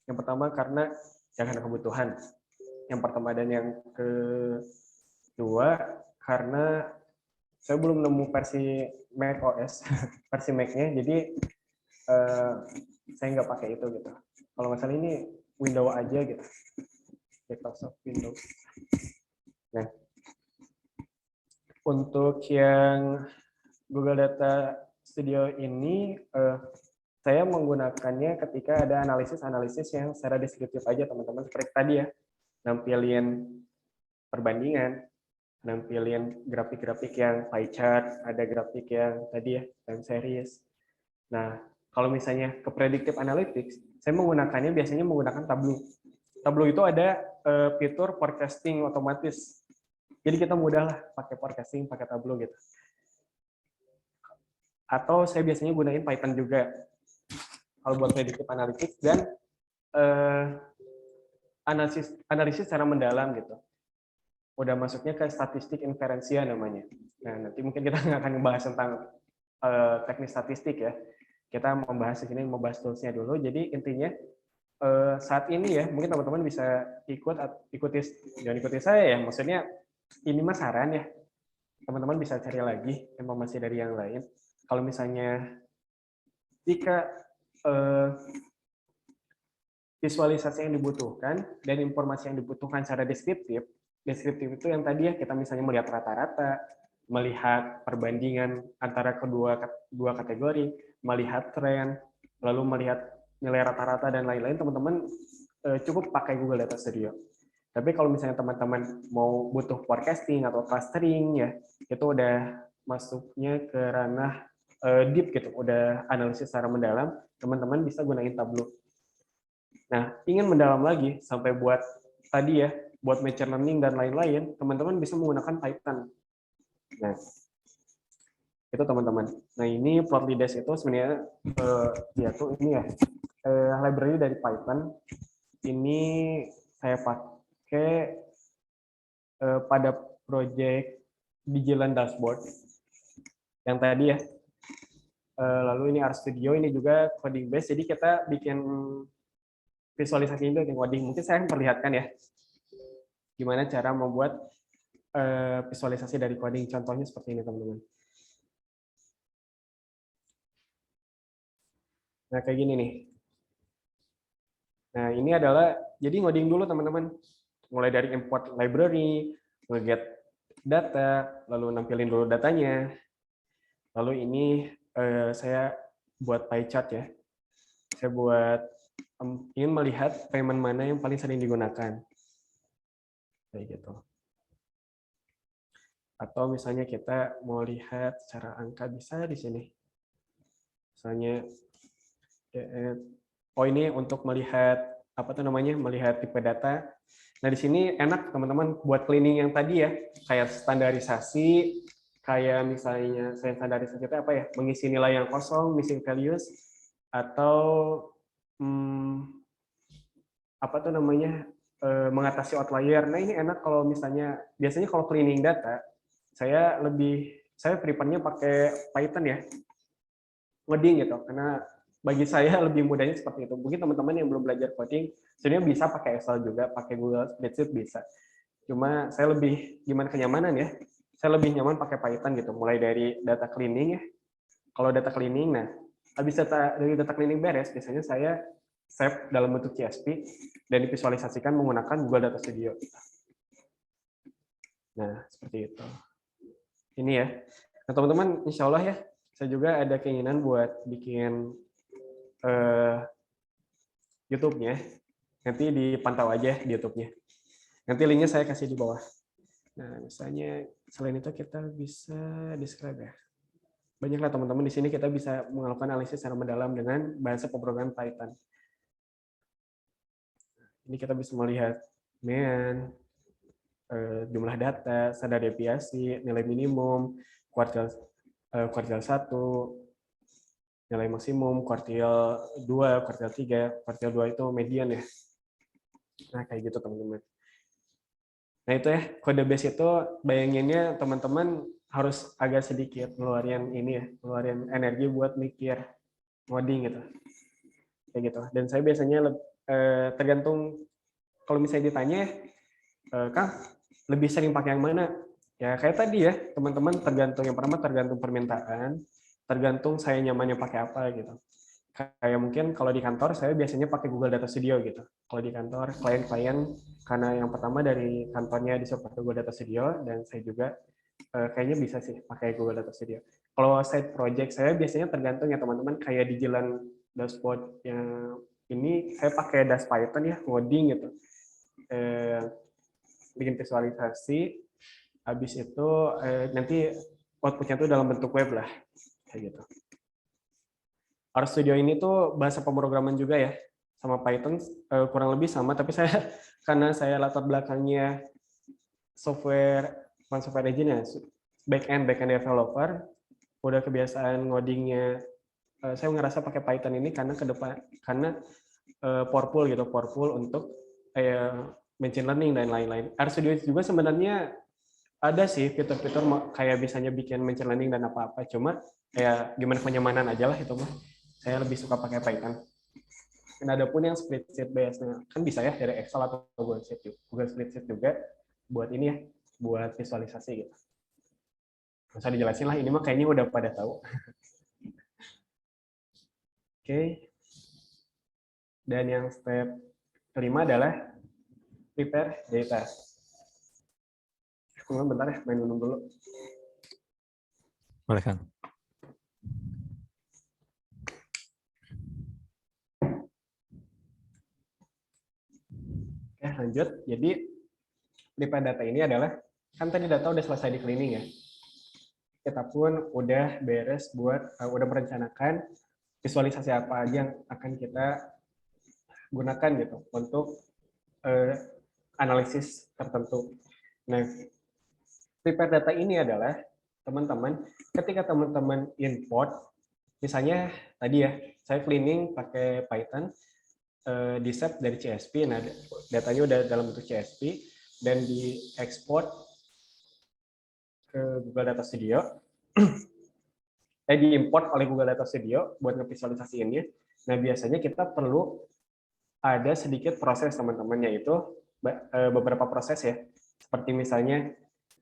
Yang pertama karena jangan kebutuhan. Yang pertama, dan yang kedua karena saya belum nemu versi Mac OS, versi Mac-nya, jadi saya nggak pakai itu gitu. Kalau masalah ini Windows aja gitu, Microsoft Windows. Nah, untuk yang Google Data Studio ini, saya menggunakannya ketika ada analisis yang secara deskriptif aja teman-teman, seperti tadi ya, nampilin perbandingan, nampilin grafik-grafik yang pie chart, ada grafik yang tadi ya, time series. Nah, kalau misalnya ke predictive analytics, saya menggunakannya biasanya menggunakan Tableau. Tableau itu ada fitur forecasting otomatis. Jadi kita mudah lah pakai forecasting, pakai Tableau gitu. Atau saya biasanya gunain Python juga kalau buat predictive analytics dan analisis secara mendalam gitu. Udah masuknya ke statistik inferensia namanya. Nah, nanti mungkin kita nggak akan membahas tentang teknik statistik ya. Kita membahas di sini, membahas toolsnya dulu. Jadi intinya saat ini ya, mungkin teman-teman bisa jangan ikuti saya ya. Maksudnya ini mah saran ya. Teman-teman bisa cari lagi informasi dari yang lain. Kalau misalnya jika visualisasi yang dibutuhkan dan informasi yang dibutuhkan secara deskriptif itu yang tadi ya, kita misalnya melihat rata-rata, melihat perbandingan antara dua kategori, melihat tren, lalu melihat nilai rata-rata dan lain-lain, teman-teman cukup pakai Google Data Studio. Tapi kalau misalnya teman-teman mau butuh forecasting atau clustering ya, itu udah masuknya ke ranah deep gitu, udah analisis secara mendalam, teman-teman bisa gunain Tableau. Nah, ingin mendalam lagi sampai buat tadi ya, buat machine learning dan lain-lain, teman-teman bisa menggunakan Python. Nah, itu teman-teman. Nah, ini Plotly Dash itu sebenarnya dia tuh ini ya, library dari Python. Ini saya pakai pada project Digiland Dashboard yang tadi ya. Lalu ini RStudio, ini juga coding base. Jadi kita bikin visualisasi itu yang coding. Mungkin saya akan perlihatkan ya gimana cara membuat visualisasi dari coding. Contohnya seperti ini teman-teman. Nah kayak gini nih. Nah ini adalah jadi ngoding dulu teman-teman. Mulai dari import library, nge-get data, lalu nampilin dulu datanya. Lalu ini saya buat pie chart ya. Saya buat ingin melihat payment mana yang paling sering digunakan. Kayak gitu. Atau misalnya kita mau lihat secara angka bisa di sini. Misalnya oh ini untuk melihat apa tuh namanya? Melihat tipe data. Nah, di sini enak teman-teman buat cleaning yang tadi ya, kayak standarisasi, kayak misalnya saya standarisasi itu apa ya? Mengisi nilai yang kosong, missing values, atau apa tuh namanya? Mengatasi outlier. Nah, ini enak kalau misalnya biasanya kalau cleaning data, saya prefernya pakai Python ya. Ngoding gitu, karena bagi saya lebih mudahnya seperti itu. Mungkin teman-teman yang belum belajar coding, sebenarnya bisa pakai Excel juga, pakai Google Spreadsheet bisa. Cuma saya lebih gimana kenyamanan ya, saya lebih nyaman pakai Python gitu, mulai dari data cleaning ya. Kalau data cleaning, nah habis dari data cleaning beres, biasanya saya save dalam bentuk CSV dan divisualisasikan menggunakan Google Data Studio. Nah, seperti itu. Ini ya. Nah, teman-teman, insya Allah ya, saya juga ada keinginan buat bikin YouTube-nya. Nanti dipantau aja di YouTube-nya. Nanti linknya saya kasih di bawah. Nah, misalnya selain itu kita bisa describe ya. Banyaklah teman-teman di sini kita bisa melakukan analisis secara mendalam dengan bahasa pemrograman Python. Ini kita bisa melihat jumlah data, standar deviasi, nilai minimum, kuartil 1, nilai maksimum, kuartil 2, kuartil 3, kuartil 2 itu median ya. Nah, kayak gitu teman-teman. Nah, itu ya, kode base itu bayanginnya teman-teman harus agak sedikit ngeluarin energi buat mikir ngoding gitu. Kayak gitu. Dan saya biasanya tergantung kalau misalnya ditanya, Kang, lebih sering pakai yang mana? Ya kayak tadi ya, teman-teman yang pertama tergantung permintaan, tergantung saya nyamannya pakai apa gitu. Kayak mungkin kalau di kantor saya biasanya pakai Google Data Studio gitu. Kalau di kantor klien-klien karena yang pertama dari kantornya disuruh pakai Google Data Studio dan saya juga kayaknya bisa sih pakai Google Data Studio. Kalau side project saya biasanya tergantung ya teman-teman, kayak di Jalan Dashboard yang ini saya pakai Dash Python ya, coding gitu. Bikin visualisasi, habis itu nanti outputnya tuh dalam bentuk web lah, kayak gitu. RStudio ini tuh bahasa pemrograman juga ya, sama Python kurang lebih sama, tapi karena saya latar belakangnya software software engineer, back-end developer, udah kebiasaan ngodingnya. Saya ngerasa pakai Python ini karena Powerpool gitu, Powerpool untuk machine learning dan lain-lain. RStudio juga sebenarnya ada sih fitur-fitur kayak biasanya bikin machine learning dan apa-apa, cuma kayak gimana kenyamanan aja lah itu mah. Saya lebih suka pakai Python. Dan ada pun yang spreadsheet based, kan bisa ya dari Excel atau Google Spreadsheet juga buat ini ya, buat visualisasi gitu. Nggak usah dijelasin lah, ini mah kayaknya udah pada tahu. Oke. Dan yang step kelima adalah prepare data. Bentar ya, main minum dulu. Boleh, Kang. Oke, lanjut. Jadi, prepare data ini adalah, kan tadi data udah selesai di cleaning ya. Kita pun udah beres udah merencanakan visualisasi apa aja yang akan kita gunakan gitu untuk analisis tertentu. Nah, prepare data ini adalah teman-teman, ketika teman-teman import, misalnya tadi ya, saya cleaning pakai Python, di set dari CSV, nah datanya udah dalam bentuk CSV, dan diekspor ke Google Data Studio, diimport oleh Google Data Studio buat ngevisualisasiinnya. Nah, biasanya kita perlu ada sedikit proses teman-teman, yaitu beberapa proses ya, seperti misalnya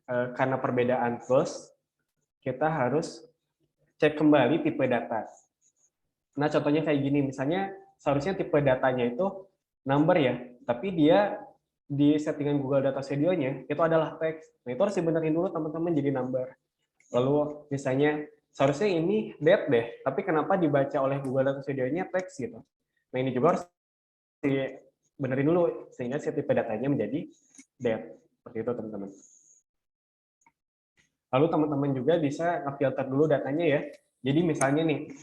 karena perbedaan tools, kita harus cek kembali tipe data. Nah, contohnya kayak gini, misalnya seharusnya tipe datanya itu number ya, tapi dia di settingan Google Data Studio-nya itu adalah teks. Nah, itu harus dibenerin dulu teman-teman jadi number. Lalu misalnya seharusnya ini date deh, tapi kenapa dibaca oleh Google Data Studio-nya teks gitu. Nah, ini juga harus dibenerin dulu sehingga si tipe datanya menjadi date. Seperti itu teman-teman. Lalu teman-teman juga bisa nge-filter dulu datanya ya. Jadi misalnya nih,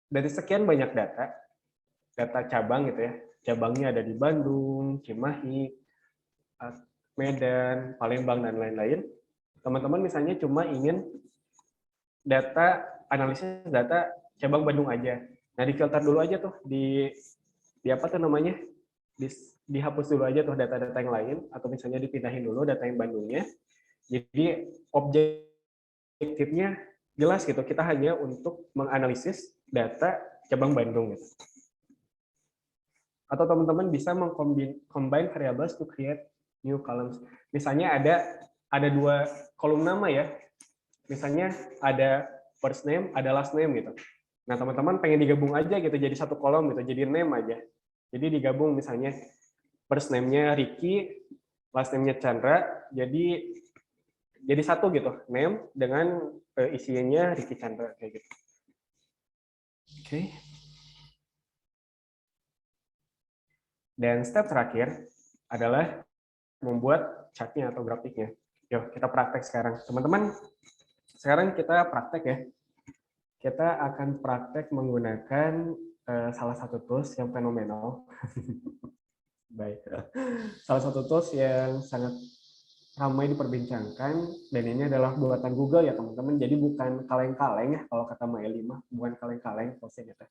dari sekian banyak data cabang gitu ya, cabangnya ada di Bandung, Cimahi, Medan, Palembang, dan lain-lain. Teman-teman misalnya cuma ingin analisis data cabang Bandung aja. Nah, difilter dulu aja tuh, di apa tuh namanya, dihapus dulu aja tuh data-data yang lain, atau misalnya dipindahin dulu data yang Bandungnya. Jadi objektifnya jelas gitu, kita hanya untuk menganalisis data cabang Bandung gitu. Atau teman-teman bisa combine variables to create new columns. Misalnya ada 2 kolom nama ya. Misalnya ada first name, ada last name gitu. Nah, teman-teman pengen digabung aja gitu jadi satu kolom gitu, jadi name aja. Jadi digabung misalnya first name-nya Ricky, last name-nya Chandra, jadi satu gitu, name dengan isinya Ricky Chandra kayak gitu. Oke. Dan step terakhir adalah membuat chartnya atau grafiknya. Yuk, kita praktek sekarang. Teman-teman, sekarang kita praktek ya. Kita akan praktek menggunakan salah satu tools yang fenomenal. Baik. Salah satu tools yang sangat ramai diperbincangkan, dan ini adalah buatan Google ya teman-teman. Jadi bukan kaleng-kaleng ya, kalau kata Mbak Elima, bukan kaleng-kaleng toolsnya gitu.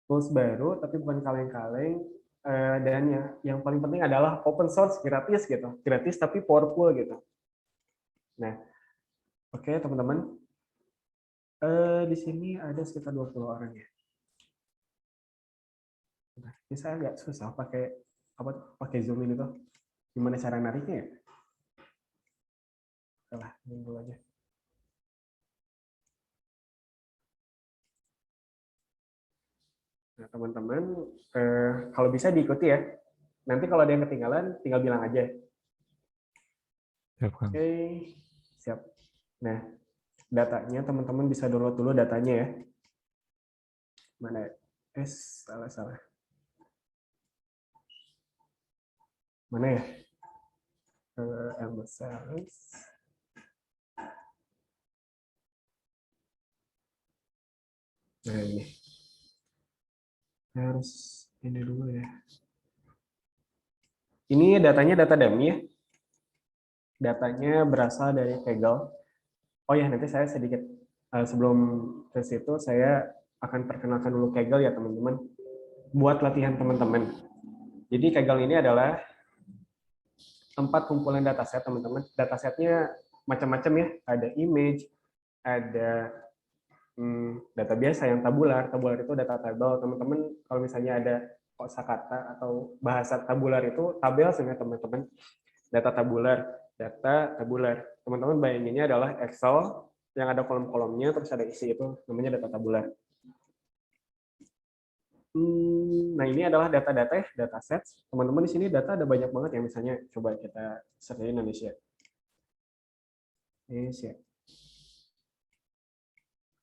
Tools baru, tapi bukan kaleng-kaleng. Dan yang paling penting adalah open source, gratis gitu, gratis tapi powerful gitu. Nah, oke teman-teman, di sini ada sekitar 20 orang ya. Bisa agak susah pakai Zoom ini tuh. Gimana cara nariknya ya? Oke, dulu aja. Nah, teman-teman, kalau bisa diikuti ya. Nanti kalau ada yang ketinggalan, tinggal bilang aja. Oke, siap. Nah, datanya teman-teman bisa download dulu datanya ya. Mana? Salah. Mana ya? Nah, ini. Harus ini dulu ya. Ini datanya data dummy ya. datanya berasal dari Kaggle. Oh ya, nanti saya sedikit sebelum ke situ saya akan perkenalkan dulu Kaggle ya teman-teman. Buat latihan teman-teman. Jadi Kaggle ini adalah tempat kumpulan dataset teman-teman. Datasetnya macam-macam ya. Ada image, ada data biasa yang tabular. Tabular itu data tabel. Teman-teman kalau misalnya ada kosakata atau bahasa tabular itu tabel sebenarnya teman-teman. Data tabular. Teman-teman bayanginnya adalah Excel yang ada kolom-kolomnya terus ada isi itu namanya data tabular. Nah ini adalah data-data ya, dataset. Teman-teman di sini data ada banyak banget ya, misalnya coba kita search Indonesia.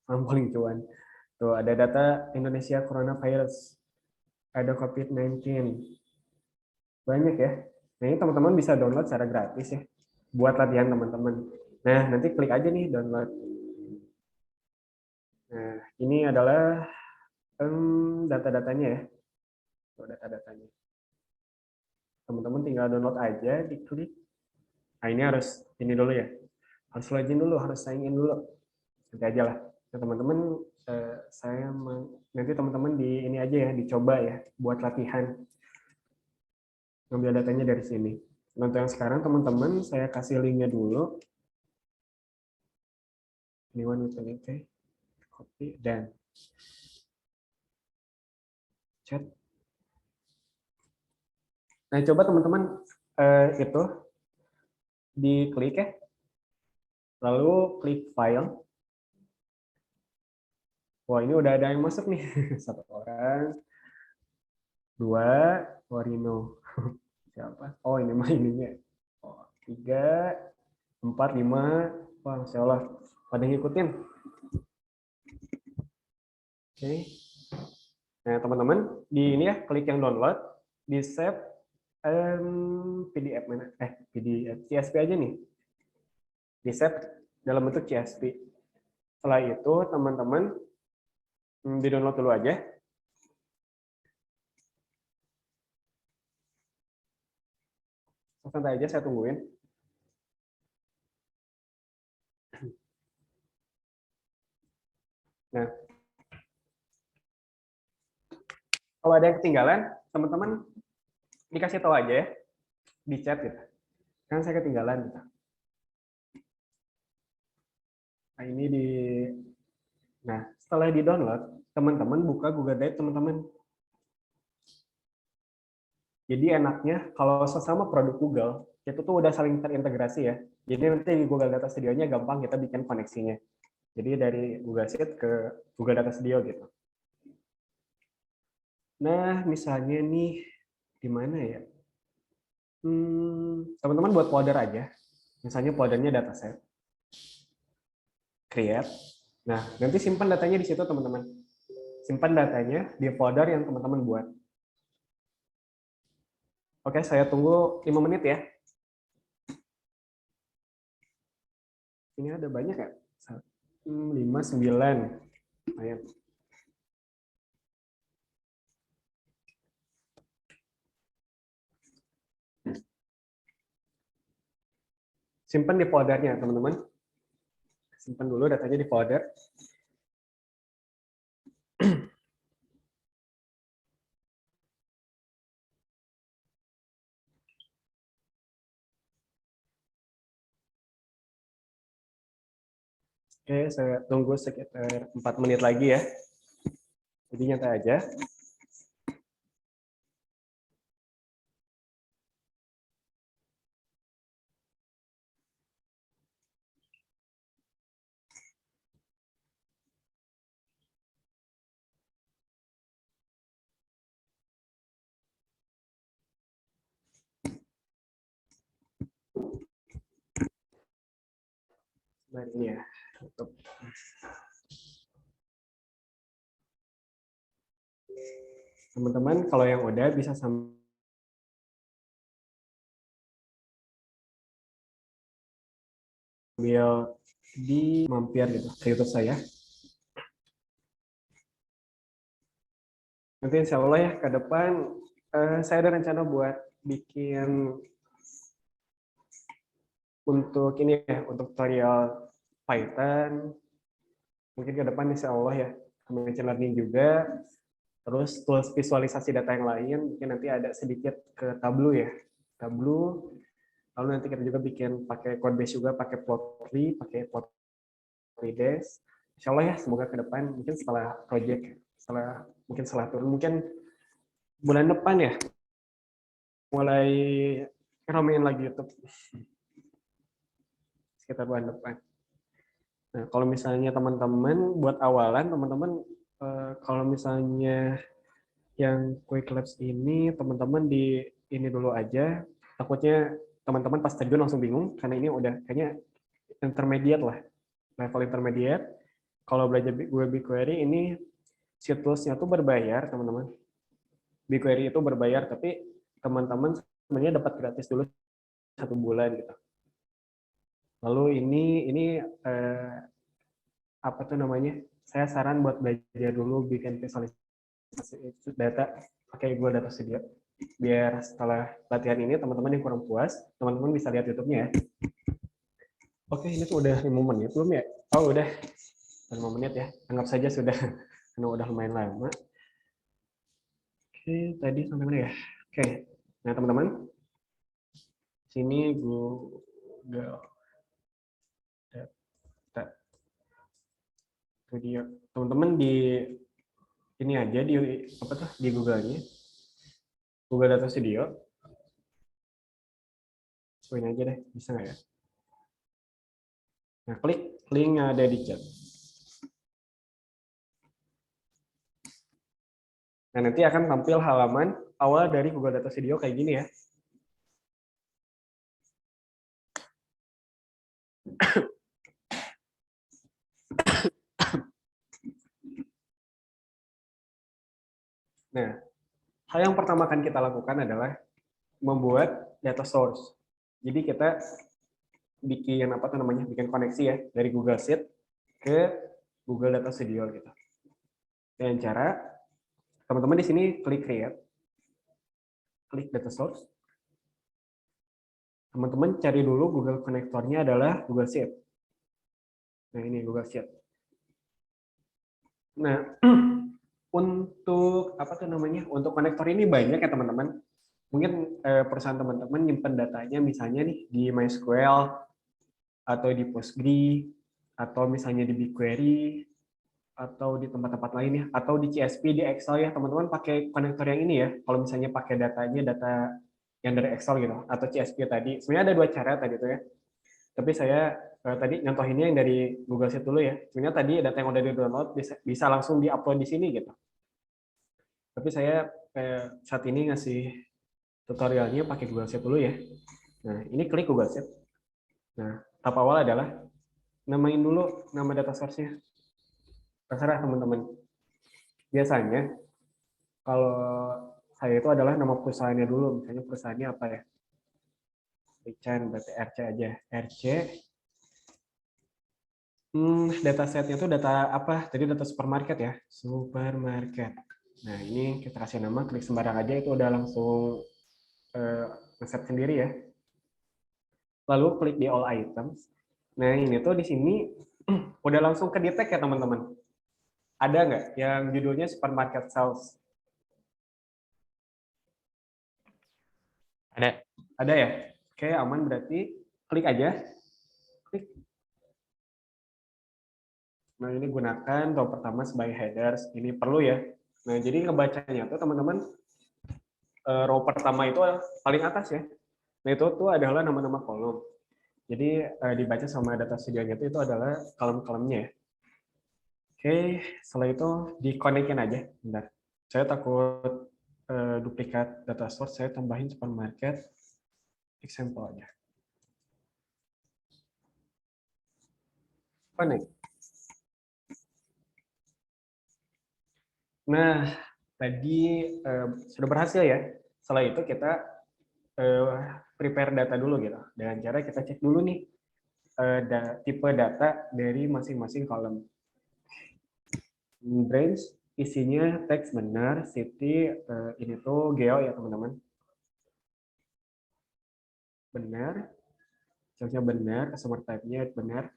Paling cuan. Tuh ada data Indonesia coronavirus, ada COVID-19. Banyak ya. Nah ini teman-teman bisa download secara gratis ya, buat latihan teman-teman. Nah nanti klik aja nih download. Nah ini adalah data-datanya ya. Tuh data-datanya. Teman-teman tinggal download aja, diklik. Nah ini harus ini dulu ya. Harus login dulu, harus sign in dulu. Nanti aja lah. Nah, teman-teman nanti teman-teman di ini aja ya, dicoba ya buat latihan. Ngambil datanya dari sini. Untuk yang sekarang teman-teman saya kasih linknya dulu. Anyone with link, copy dan chat. Nah, coba teman-teman itu diklik ya. Lalu klik file. Wah, ini udah ada yang masuk nih. 1 orang. 2, Warino. Siapa? Oh, ini mah ininya. Oh, 3, 4, 5. Wah, Masya Allah. Pada ngikutin. Oke. Nah, teman-teman, di ini ya, klik yang download, di save PDF mana? PDF CSV aja nih. Di save dalam bentuk CSV. Setelah itu, teman-teman di-download dulu aja. Santai aja, saya tungguin. Nah, kalau ada yang ketinggalan, teman-teman dikasih tahu aja ya, di chat gitu. Kan saya ketinggalan gitu. Nah, ini Nah, setelah di-download, teman-teman buka Google Drive teman-teman. Jadi enaknya kalau sesama produk Google, itu tuh udah saling terintegrasi ya. Jadi nanti di Google Data Studio-nya gampang kita bikin koneksinya. Jadi dari Google Sheet ke Google Data Studio gitu. Nah, misalnya nih di mana ya? Teman-teman buat folder aja. Misalnya foldernya dataset. Create. Nah, nanti simpan datanya di situ teman-teman. Simpan datanya di folder yang teman-teman buat. Oke, saya tunggu 5 menit ya. Ini ada banyak ya? 5, 9. Ayo. Simpan di foldernya, teman-teman. Simpan dulu datanya di folder. Oke, saya tunggu sekitar 4 menit lagi ya. Jadi nyantai aja. Nah, ini ya. Tutup. Teman-teman, kalau yang udah bisa sambil di mampir gitu ke YouTube saya. Nanti insya Allah ya ke depan saya ada rencana buat bikin untuk ini ya, untuk tutorial Python, mungkin ke depan insya Allah ya, machine learning juga, terus tools visualisasi data yang lain, mungkin nanti ada sedikit ke Tableau ya, Tableau, lalu nanti kita juga bikin pakai Codebase juga, pakai Plotly, pakai Plotly-Desk, insya Allah ya, semoga ke depan, mungkin setelah project, mungkin setelah turun, mungkin bulan depan ya, mulai ramein lagi YouTube, sekitar bulan depan. Nah, kalau misalnya teman-teman buat awalan, teman-teman kalau misalnya yang Quick Labs ini, teman-teman di ini dulu aja. Takutnya teman-teman pas terjun langsung bingung, karena ini udah kayaknya intermediate lah, level intermediate. Kalau belajar BigQuery ini situsnya tuh berbayar, teman-teman. BigQuery itu berbayar, tapi teman-teman sebenarnya dapat gratis dulu 1 bulan gitu. Lalu ini apa tuh namanya? Saya saran buat belajar dulu bikin visualisasi data pakai Google Data Studio. Biar setelah latihan ini teman-teman yang kurang puas, teman-teman bisa lihat YouTube-nya ya. Oke, ini tuh udah 5 menit belum ya? Oh, udah 5 menit ya. Anggap saja sudah, karena udah lumayan lama. Oke, tadi sampai mana ya? Oke, nah teman-teman, sini Google Data Studio. Teman-teman di ini aja di apa tuh di Google-nya, Google Data Studio. Ini aja deh, bisa nggak ya? Nah, klik link yang ada di chat. Nah, nanti akan tampil halaman awal dari Google Data Studio kayak gini ya. Nah, hal yang pertama akan kita lakukan adalah membuat data source. Jadi kita bikin apa tuh namanya, bikin koneksi ya dari Google Sheet ke Google Data Studio gitu. Dengan cara teman-teman di sini klik create, klik data source. Teman-teman cari dulu Google konektornya adalah Google Sheet. Nah, ini Google Sheet. Nah, untuk apa tuh namanya? Untuk konektor ini banyak ya teman-teman. Mungkin perusahaan teman-teman nyimpen datanya misalnya nih di MySQL atau di Postgre atau misalnya di BigQuery atau di tempat-tempat lain ya, atau di CSV, di Excel ya, teman-teman pakai konektor yang ini ya. Kalau misalnya pakai datanya data yang dari Excel gitu atau CSV tadi. Sebenarnya ada 2 cara tadi tuh ya. Tapi saya tadi nyontohinnya yang dari Google Sheet dulu ya. Sebenarnya tadi data yang udah di-download bisa langsung di-upload di sini gitu. Tapi saya saat ini ngasih tutorialnya pakai Google Sheet dulu ya. Nah, ini klik Google Sheet. Nah, tahap awal adalah namain dulu nama data source-nya. Terserah teman-teman. Biasanya kalau saya itu adalah nama perusahaannya dulu. Misalnya perusahaannya apa ya? Rican, berarti RC aja. RC. Datasetnya itu data apa? Tadi data supermarket ya. Supermarket. Nah, ini kita kasih nama, klik sembarang aja itu udah langsung ngeset sendiri ya. Lalu klik di all items. Nah, ini tuh di sini udah langsung ke detect ya teman-teman. Ada nggak yang judulnya supermarket sales? Ada. Ada ya? Oke, aman berarti. Klik aja. Klik. Nah, ini gunakan row pertama sebagai headers. Ini perlu ya. Nah, jadi ngebacanya tuh teman-teman, row pertama itu paling atas ya. Nah, itu tuh adalah nama-nama kolom. Jadi dibaca sama data studio-nya itu adalah kolom-kolomnya ya. Oke, setelah itu dikonekin aja. Bentar. Saya takut duplikat data source, saya tambahin supermarket example aja. Connect. Nah, tadi sudah berhasil ya. Setelah itu kita prepare data dulu gitu. Dengan cara kita cek dulu nih tipe data dari masing-masing kolom. Branch isinya teks benar, city ini tuh geo ya teman-teman. Benar. Childnya benar, customer type-nya benar,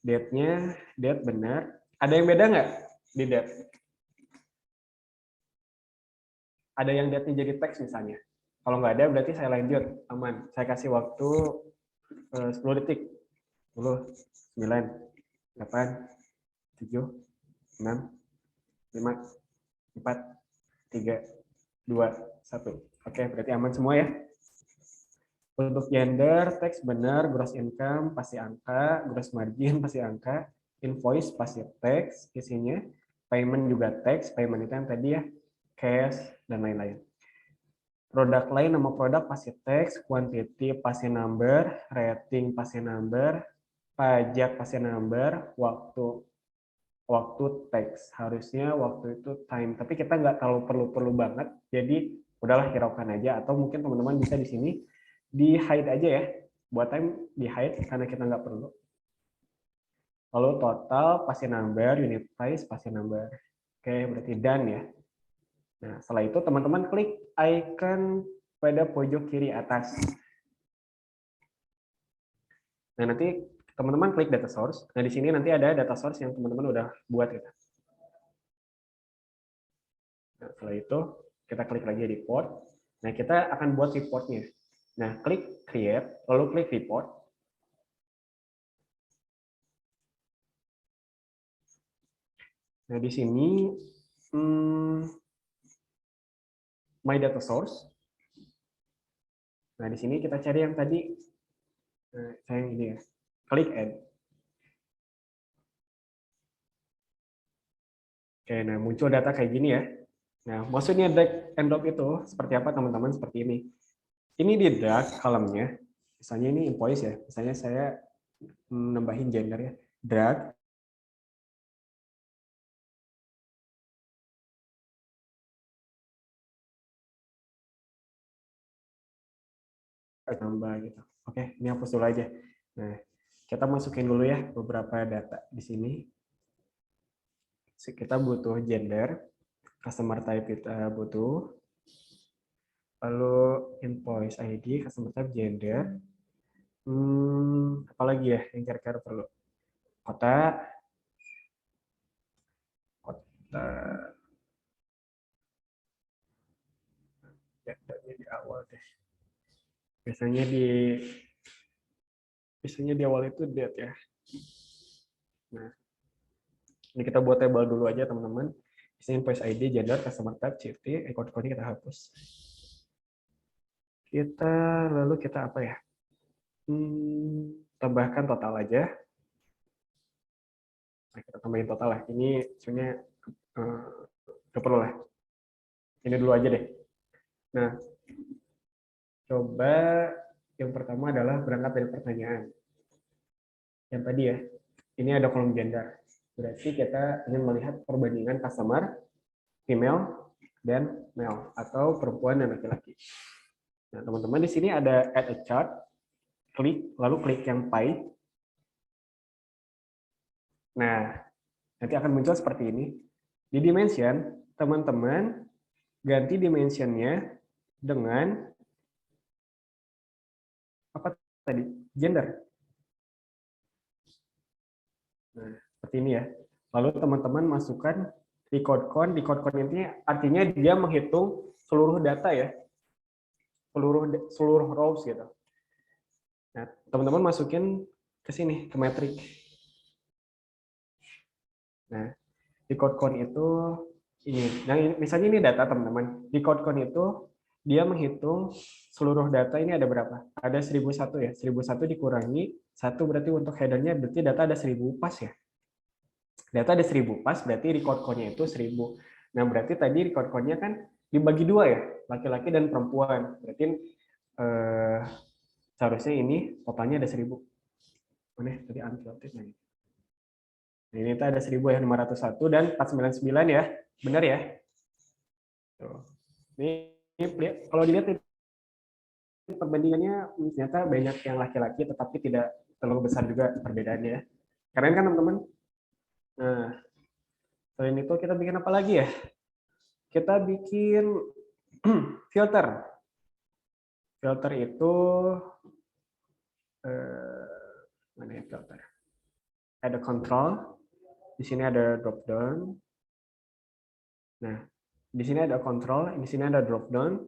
date-nya date benar. Ada yang beda nggak di date? Ada yang date-nya jadi teks misalnya. Kalau nggak ada berarti saya lanjut, aman. Saya kasih waktu 10 detik. 10, 9, 8, 7, 6, 5, 4, 3, 2, 1. Oke, berarti aman semua ya. Untuk gender, teks benar, gross income pasti angka, gross margin pasti angka, invoice pasti teks isinya, payment juga teks, payment itu yang tadi ya, cash, dan lain-lain. Produk lain, nama produk pasti teks, quantity pasti number, rating pasti number, pajak pasti number, waktu teks. Harusnya waktu itu time, tapi kita nggak terlalu perlu banget, jadi udahlah hiraukan aja, atau mungkin teman-teman bisa di sini di hide aja ya, buat time di hide karena kita nggak perlu. Lalu total pasti number, unit price pasti number. Oke, berarti done ya. Nah, setelah itu teman-teman klik icon pada pojok kiri atas. Nah, nanti teman-teman klik data source. Nah, di sini nanti ada data source yang teman-teman udah buat gitu. Nah, setelah itu kita klik lagi report. Nah, kita akan buat reportnya. Nah, klik create, lalu klik report. Nah, di sini my data source. Nah, di sini kita cari yang tadi. Nah, saya yang ini ya. Klik add. Oke, nah muncul data kayak gini ya. Nah, maksudnya drag and drop itu seperti apa teman-teman? Seperti ini. Ini di drag kolomnya. Misalnya ini invoice ya. Misalnya saya nambahin gender ya. Drag. Tambah gitu. Oke, ini hapus dulu aja. Nah, kita masukin dulu ya beberapa data di sini. Kita butuh gender, customer type kita butuh, lalu invoice ID, customer type, gender, apalagi ya yang kira-kira perlu? Kota, datanya di awal deh. Biasanya di awal itu date ya. Nah, ini kita buat table dulu aja teman-teman. Di sini invoice ID, gender, customer type, CFT, code-code kita hapus. Lalu kita apa ya? Tambahkan total aja. Nah, kita tambahin total lah. Ini sebenarnya nggak perlu lah. Ini dulu aja deh. Nah, coba yang pertama adalah berangkat dari pertanyaan. Yang tadi ya, ini ada kolom gender. Berarti kita ingin melihat perbandingan customer, female, dan male, atau perempuan dan laki-laki. Nah, teman-teman di sini ada add a chart, klik, lalu klik yang pie. Nah, nanti akan muncul seperti ini. Di dimension, teman-teman ganti dimensionnya dengan apa tadi? Gender. Nah, seperti ini ya. Lalu teman-teman masukkan record count. Record count ini artinya dia menghitung seluruh data ya. Seluruh rows gitu. Nah, teman-teman masukin ke sini, ke metrik. Nah, record count itu ini. Nah, misalnya ini data teman-teman. Record count itu dia menghitung seluruh data ini ada berapa? Ada 1001 ya. 1001 dikurangi 1 berarti untuk headernya berarti data ada 1000 pas ya. Data ada 1000 pas berarti record count-nya itu 1000. Nah, berarti tadi record count-nya kan dibagi 2 ya, laki-laki dan perempuan. Berarti seharusnya ini totalnya ada 1000. Mana tadi unfiltered nih. Nah, ini ada 1000 ya, 501 dan 499 ya. Benar ya? Tuh. Ini kalau dilihat perbandingannya ternyata banyak yang laki-laki tetapi tidak terlalu besar juga perbedaannya. Keren kan teman-teman? Nah, selain itu kita bikin apa lagi ya? Kita bikin filter. Filter itu filter. Ada control, di sini ada drop down. Nah, di sini ada control, di sini ada drop down.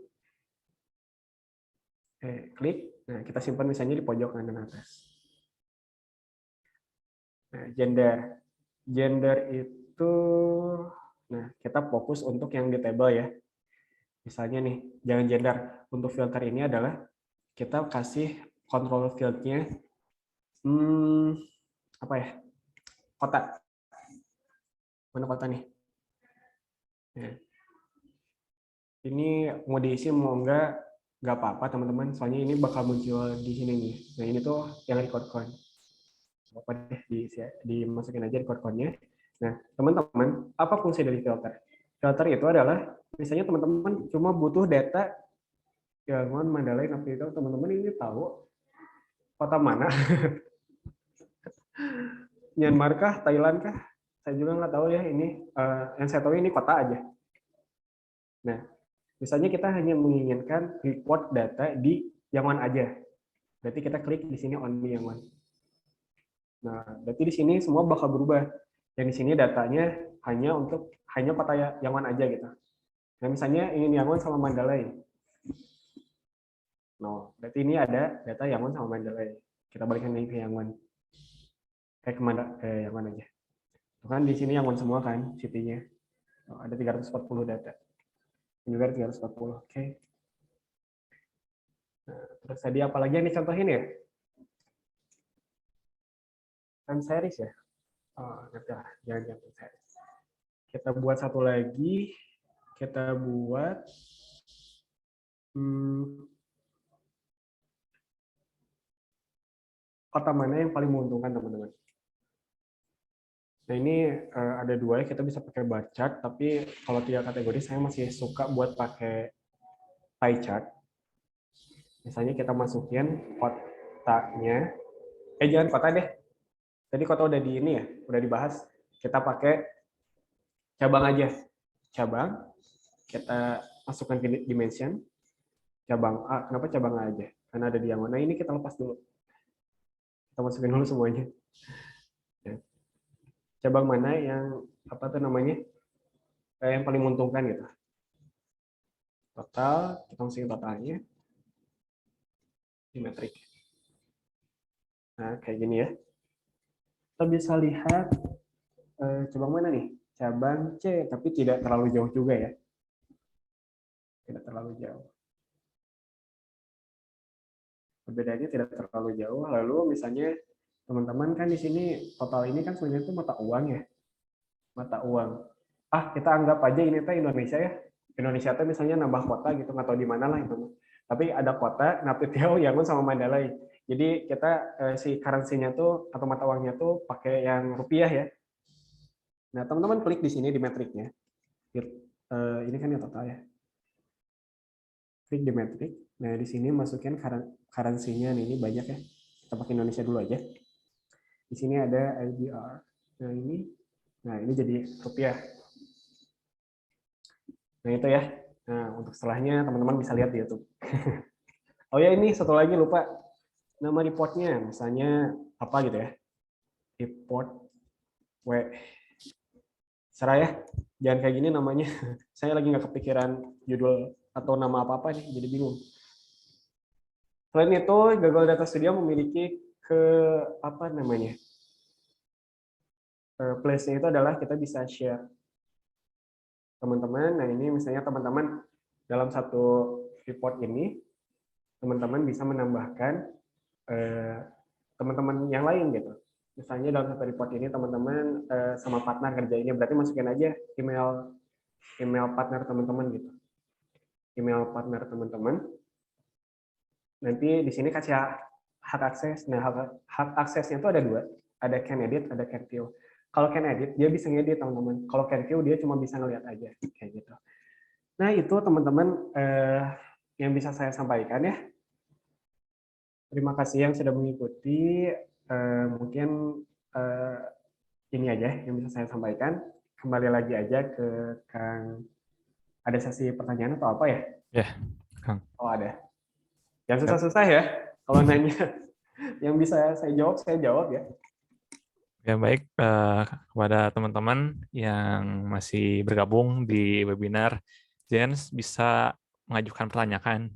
Klik. Nah, kita simpan misalnya di pojok kanan atas. Nah, gender. Gender itu, nah kita fokus untuk yang di table ya. Misalnya nih, jangan gender. Untuk filter ini adalah kita kasih control field-nya, apa ya? Kota. Mana kota nih? Nah, ini mau diisi mau enggak apa-apa teman-teman. Soalnya ini bakal muncul di sini nih. Nah ini tuh yang record count. Apa deh dimasukin aja record count-nya. Nah teman-teman, apa fungsi dari filter? Filter itu adalah misalnya teman-teman cuma butuh data Yangon, Mandalay, Naypyidaw, teman-teman ini tahu kota mana? Myanmar kah, Thailand kah? Saya juga nggak tahu ya ini. Yang saya tahu ini kota aja. Nah, misalnya kita hanya menginginkan report data di Yangon aja. Berarti kita klik di sini only Yangon. Nah, berarti di sini semua bakal berubah. Yang di sini datanya hanya kota Yangon aja gitu. Nah, misalnya ingin Yangon sama Mandalay. No, berarti ini ada data Yangon sama Mandalay. Kita balikin lagi ke Yangon. Ke Yangon aja. Tuh kan di sini Yangon semua kan city-nya. Oh, ada 340 data. Ini juga 340. Oke. Nah, terus tadi apa lagi yang dicontohin ya? Time series ya? Oh, ngerti lah. Jangan time series. Kita buat satu lagi. Kita buat kota mana yang paling menguntungkan teman-teman. Nah ini ada dua ya, kita bisa pakai bar chart, tapi kalau 3 kategori saya masih suka buat pakai pie chart. Misalnya kita masukin kotanya, jangan kota deh. Tadi kota udah di ini ya, udah dibahas. Kita pakai cabang aja. Cabang, kita masukkan ke dimension. Cabang A, kenapa cabang A aja? Karena ada di yang mana, ini kita lepas dulu. Kita masukin dulu semuanya. Ya. Cabang mana yang apa tuh namanya yang paling menguntungkan gitu. Total, kita masukin totalnya di metrik. Nah kayak gini ya. Kita bisa lihat cabang mana nih? Cabang C, tapi tidak terlalu jauh juga ya. Tidak terlalu jauh. Perbedaannya tidak terlalu jauh. Lalu misalnya teman-teman kan di sini total ini kan sebenarnya itu mata uang ya. Mata uang. Kita anggap aja ini tuh Indonesia ya. Indonesia tuh misalnya nambah kota gitu, nggak tahu di mana lah itu. Tapi ada kota Naypyidaw, Yangon sama Mandalay. Jadi kita si currency-nya tuh atau mata uangnya tuh pakai yang rupiah ya. Nah, teman-teman klik di sini di metriknya. Ini kan yang total ya. Klik di metrik. Nah, di sini masukin currency-nya nih, ini banyak ya. Kita pakai Indonesia dulu aja. Di sini ada IDR. Nah, ini jadi rupiah. Nah, itu ya. Nah, untuk setelahnya teman-teman bisa lihat di YouTube. Oh ya, ini satu lagi lupa. Nama reportnya, misalnya apa gitu ya. Report serah ya. Jangan kayak gini namanya. Saya lagi nggak kepikiran judul atau nama apa-apa nih, jadi bingung. Selain itu, Google Data Studio memiliki place-nya itu adalah kita bisa share teman-teman. Nah ini misalnya teman-teman dalam satu report ini, teman-teman bisa menambahkan teman-teman yang lain gitu. Misalnya dalam satu report ini teman-teman sama partner kerjainnya, berarti masukin aja email partner teman-teman gitu. Email partner teman-teman. Nanti di sini kasih hak akses. Nah, hak aksesnya itu ada 2. Ada can edit, ada can view. Kalau can edit, dia bisa ngedit, teman-teman. Kalau can view, dia cuma bisa ngelihat aja. Kayak gitu. Nah, itu teman-teman yang bisa saya sampaikan ya. Terima kasih yang sudah mengikuti. Mungkin ini aja yang bisa saya sampaikan. Kembali lagi aja ke Kang. Ada sesi pertanyaan atau apa ya? Ya, Kang. Oh, ada. Yang susah-susah ya, kalau nanya. Yang bisa saya jawab ya. Ya, baik, kepada teman-teman yang masih bergabung di webinar, Jens bisa mengajukan pertanyaan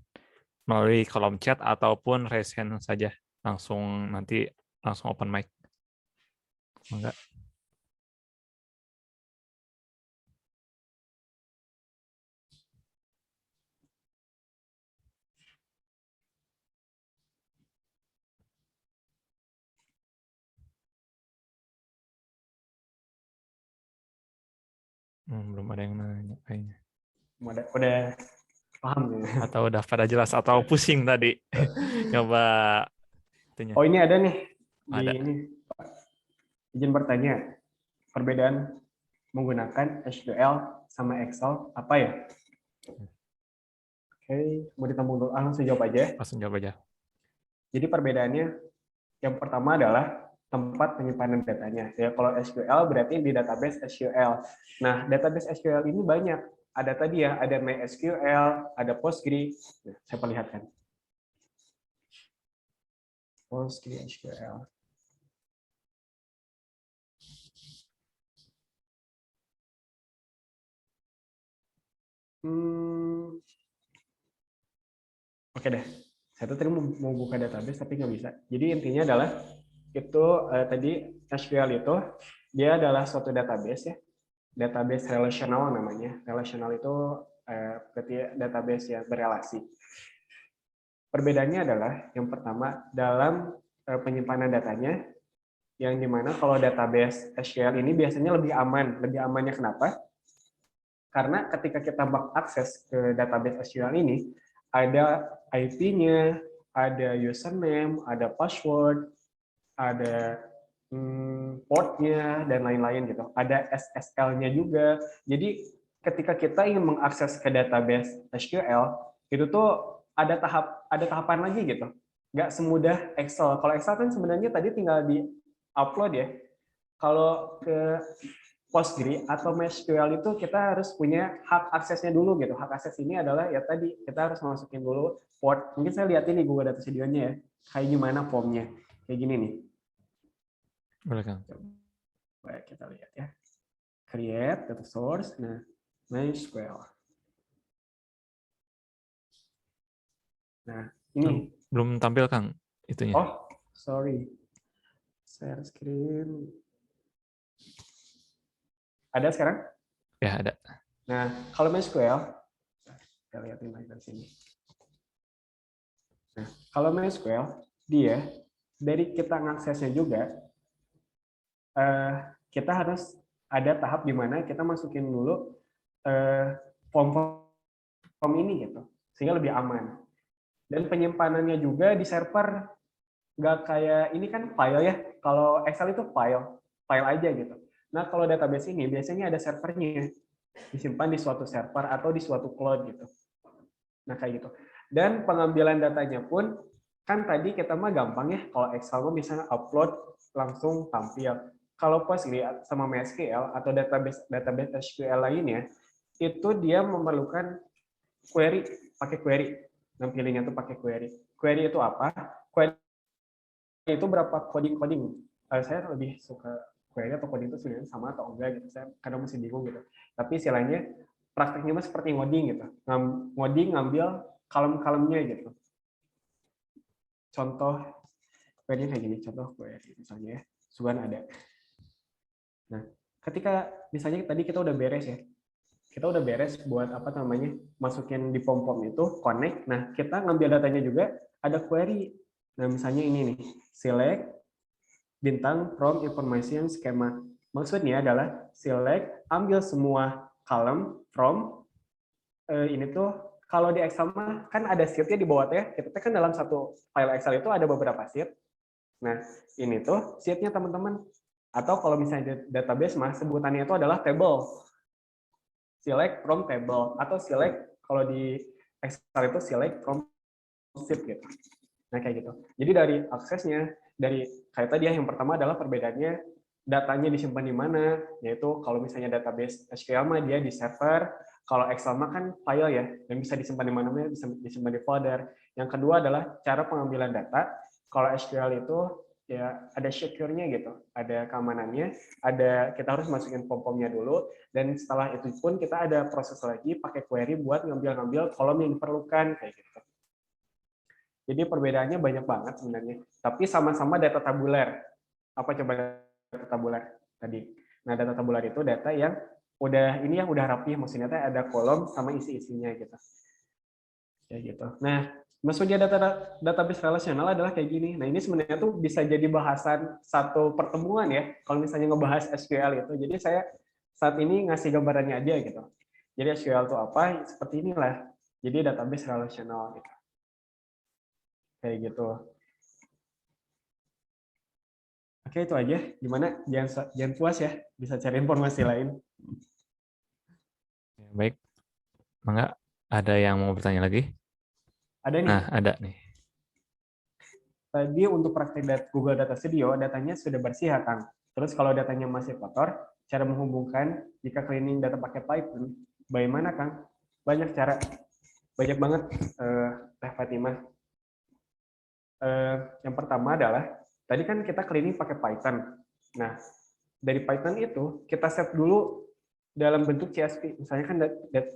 melalui kolom chat ataupun raise hand saja. Nanti langsung open mic. Enggak. Belum ada yang nanya kayaknya. Udah paham ya. Atau udah pada jelas atau pusing tadi. Coba itunya. Oh, ini ada nih di Ada. ini. Izin bertanya, perbedaan menggunakan SQL sama Excel apa ya? Oke, mau ditambung dulu. Langsung jawab aja. Langsung jawab aja. Jadi perbedaannya yang pertama adalah tempat penyimpanan datanya. Ya, kalau SQL berarti di database SQL. Nah, database SQL ini banyak. Ada tadi ya, ada MySQL, ada Postgre. Nah, saya perlihatkan. PostgreSQL. Oke deh. Saya tuh tadi mau buka database tapi nggak bisa. Jadi intinya adalah itu tadi SQL itu dia adalah suatu database ya. Database relational namanya. Relational itu berarti database yang berelasi. Perbedaannya adalah yang pertama dalam penyimpanan datanya, yang dimana kalau database SQL ini biasanya lebih aman. Lebih amannya kenapa? Karena ketika kita mengakses ke database SQL ini, ada IP-nya, ada username, ada password, ada portnya, dan lain-lain gitu. Ada SSL-nya juga. Jadi ketika kita ingin mengakses ke database SQL, itu tuh ada tahapan lagi gitu. Nggak semudah Excel. Kalau Excel kan sebenarnya tadi tinggal di upload ya. Kalau ke Postgre atau MySQL itu kita harus punya hak aksesnya dulu gitu. Hak akses ini adalah ya tadi kita harus masukin dulu port. Mungkin saya lihat ini Google Data Studio-nya ya. Kayak gimana formnya. Kayak gini nih. Boleh, Kang. Coba kita lihat ya. Create data source. Nah, MySQL. Nah, ini. Belum tampil, Kang, itunya. Oh, sorry. Share screen. Ada sekarang? Ya, ada. Nah, kalau MySQL, kita lihatin lagi dari sini. Nah, kalau MySQL, dia dari kita ngaksesnya juga, kita harus ada tahap di mana kita masukin dulu form ini gitu, sehingga lebih aman. Dan penyimpanannya juga di server nggak kayak ini kan file ya. Kalau Excel itu file aja gitu. Nah, kalau database ini biasanya ada servernya, disimpan di suatu server atau di suatu cloud gitu. Nah, kayak gitu. Dan pengambilan datanya pun, kan tadi kita mah gampang ya, kalau Excel mah bisa upload langsung tampil. Kalau Postgre sama MySQL atau database SQL lainnya, itu dia memerlukan query, pakai query. Nampilinnya tuh pakai query. Query itu apa? Query itu berapa coding. Saya lebih suka query atau coding itu sebenarnya sama atau enggak gitu. Saya kadang masih bingung gitu. Tapi istilahnya prakteknya mah seperti ngoding gitu. Ngoding ngambil kalem-kalemnya gitu. Contoh query kayak gini, contoh query misalnya ya. Sugan ada. Nah, ketika misalnya tadi kita udah beres ya. Kita udah beres buat apa namanya? Masukin di pom-pom itu connect. Nah, kita ngambil datanya juga ada query. Nah, misalnya ini nih, select bintang from information schema. Maksudnya adalah select, ambil semua column from ini tuh kalau di Excel mah kan ada sheet-nya di bawah ya. Kita kan dalam satu file Excel itu ada beberapa sheet. Nah, ini tuh sheet-nya teman-teman. Atau kalau misalnya database mah sebutannya itu adalah table. Select from table atau select kalau di Excel itu select from sheet gitu. Nah, kayak gitu. Jadi dari aksesnya, dari kayak tadi ya, yang pertama adalah perbedaannya datanya disimpan di mana, yaitu kalau misalnya database SQL mah dia di server, kalau Excel mah kan file ya, yang bisa disimpan di mana-mana, bisa disimpan di folder. Yang kedua adalah cara pengambilan data. Kalau SQL itu ya ada secure-nya gitu, ada keamanannya, kita harus masukin pom-pomnya dulu, dan setelah itu pun kita ada proses lagi pakai query buat ngambil kolom yang diperlukan kayak gitu. Jadi perbedaannya banyak banget sebenarnya, tapi sama-sama data tabular. Apa coba data tabular tadi? Nah, data tabular itu data yang udah rapi, maksudnya ada kolom sama isi-isinya gitu. Kayak gitu. Nah, maksudnya database relasional adalah kayak gini. Nah, ini sebenarnya tuh bisa jadi bahasan satu pertemuan ya, kalau misalnya ngebahas SQL itu. Jadi saya saat ini ngasih gambarannya aja gitu. Jadi SQL itu apa? Seperti inilah. Jadi database relasional gitu. Kayak gitu. Oke, itu aja. Gimana? Jangan puas ya, bisa cari informasi lain. Baik, Mangga, ada yang mau bertanya lagi? Ada nih. Nah, ada nih. Tadi untuk praktek Google Data Studio, datanya sudah bersih ya, Kang. Terus kalau datanya masih kotor, cara menghubungkan jika cleaning data pakai Python, bagaimana, Kang? Banyak cara. Banyak banget, Teh Fatimah. Yang pertama adalah, tadi kan kita cleaning pakai Python. Nah, dari Python itu, kita set dulu dalam bentuk CSV. Misalnya kan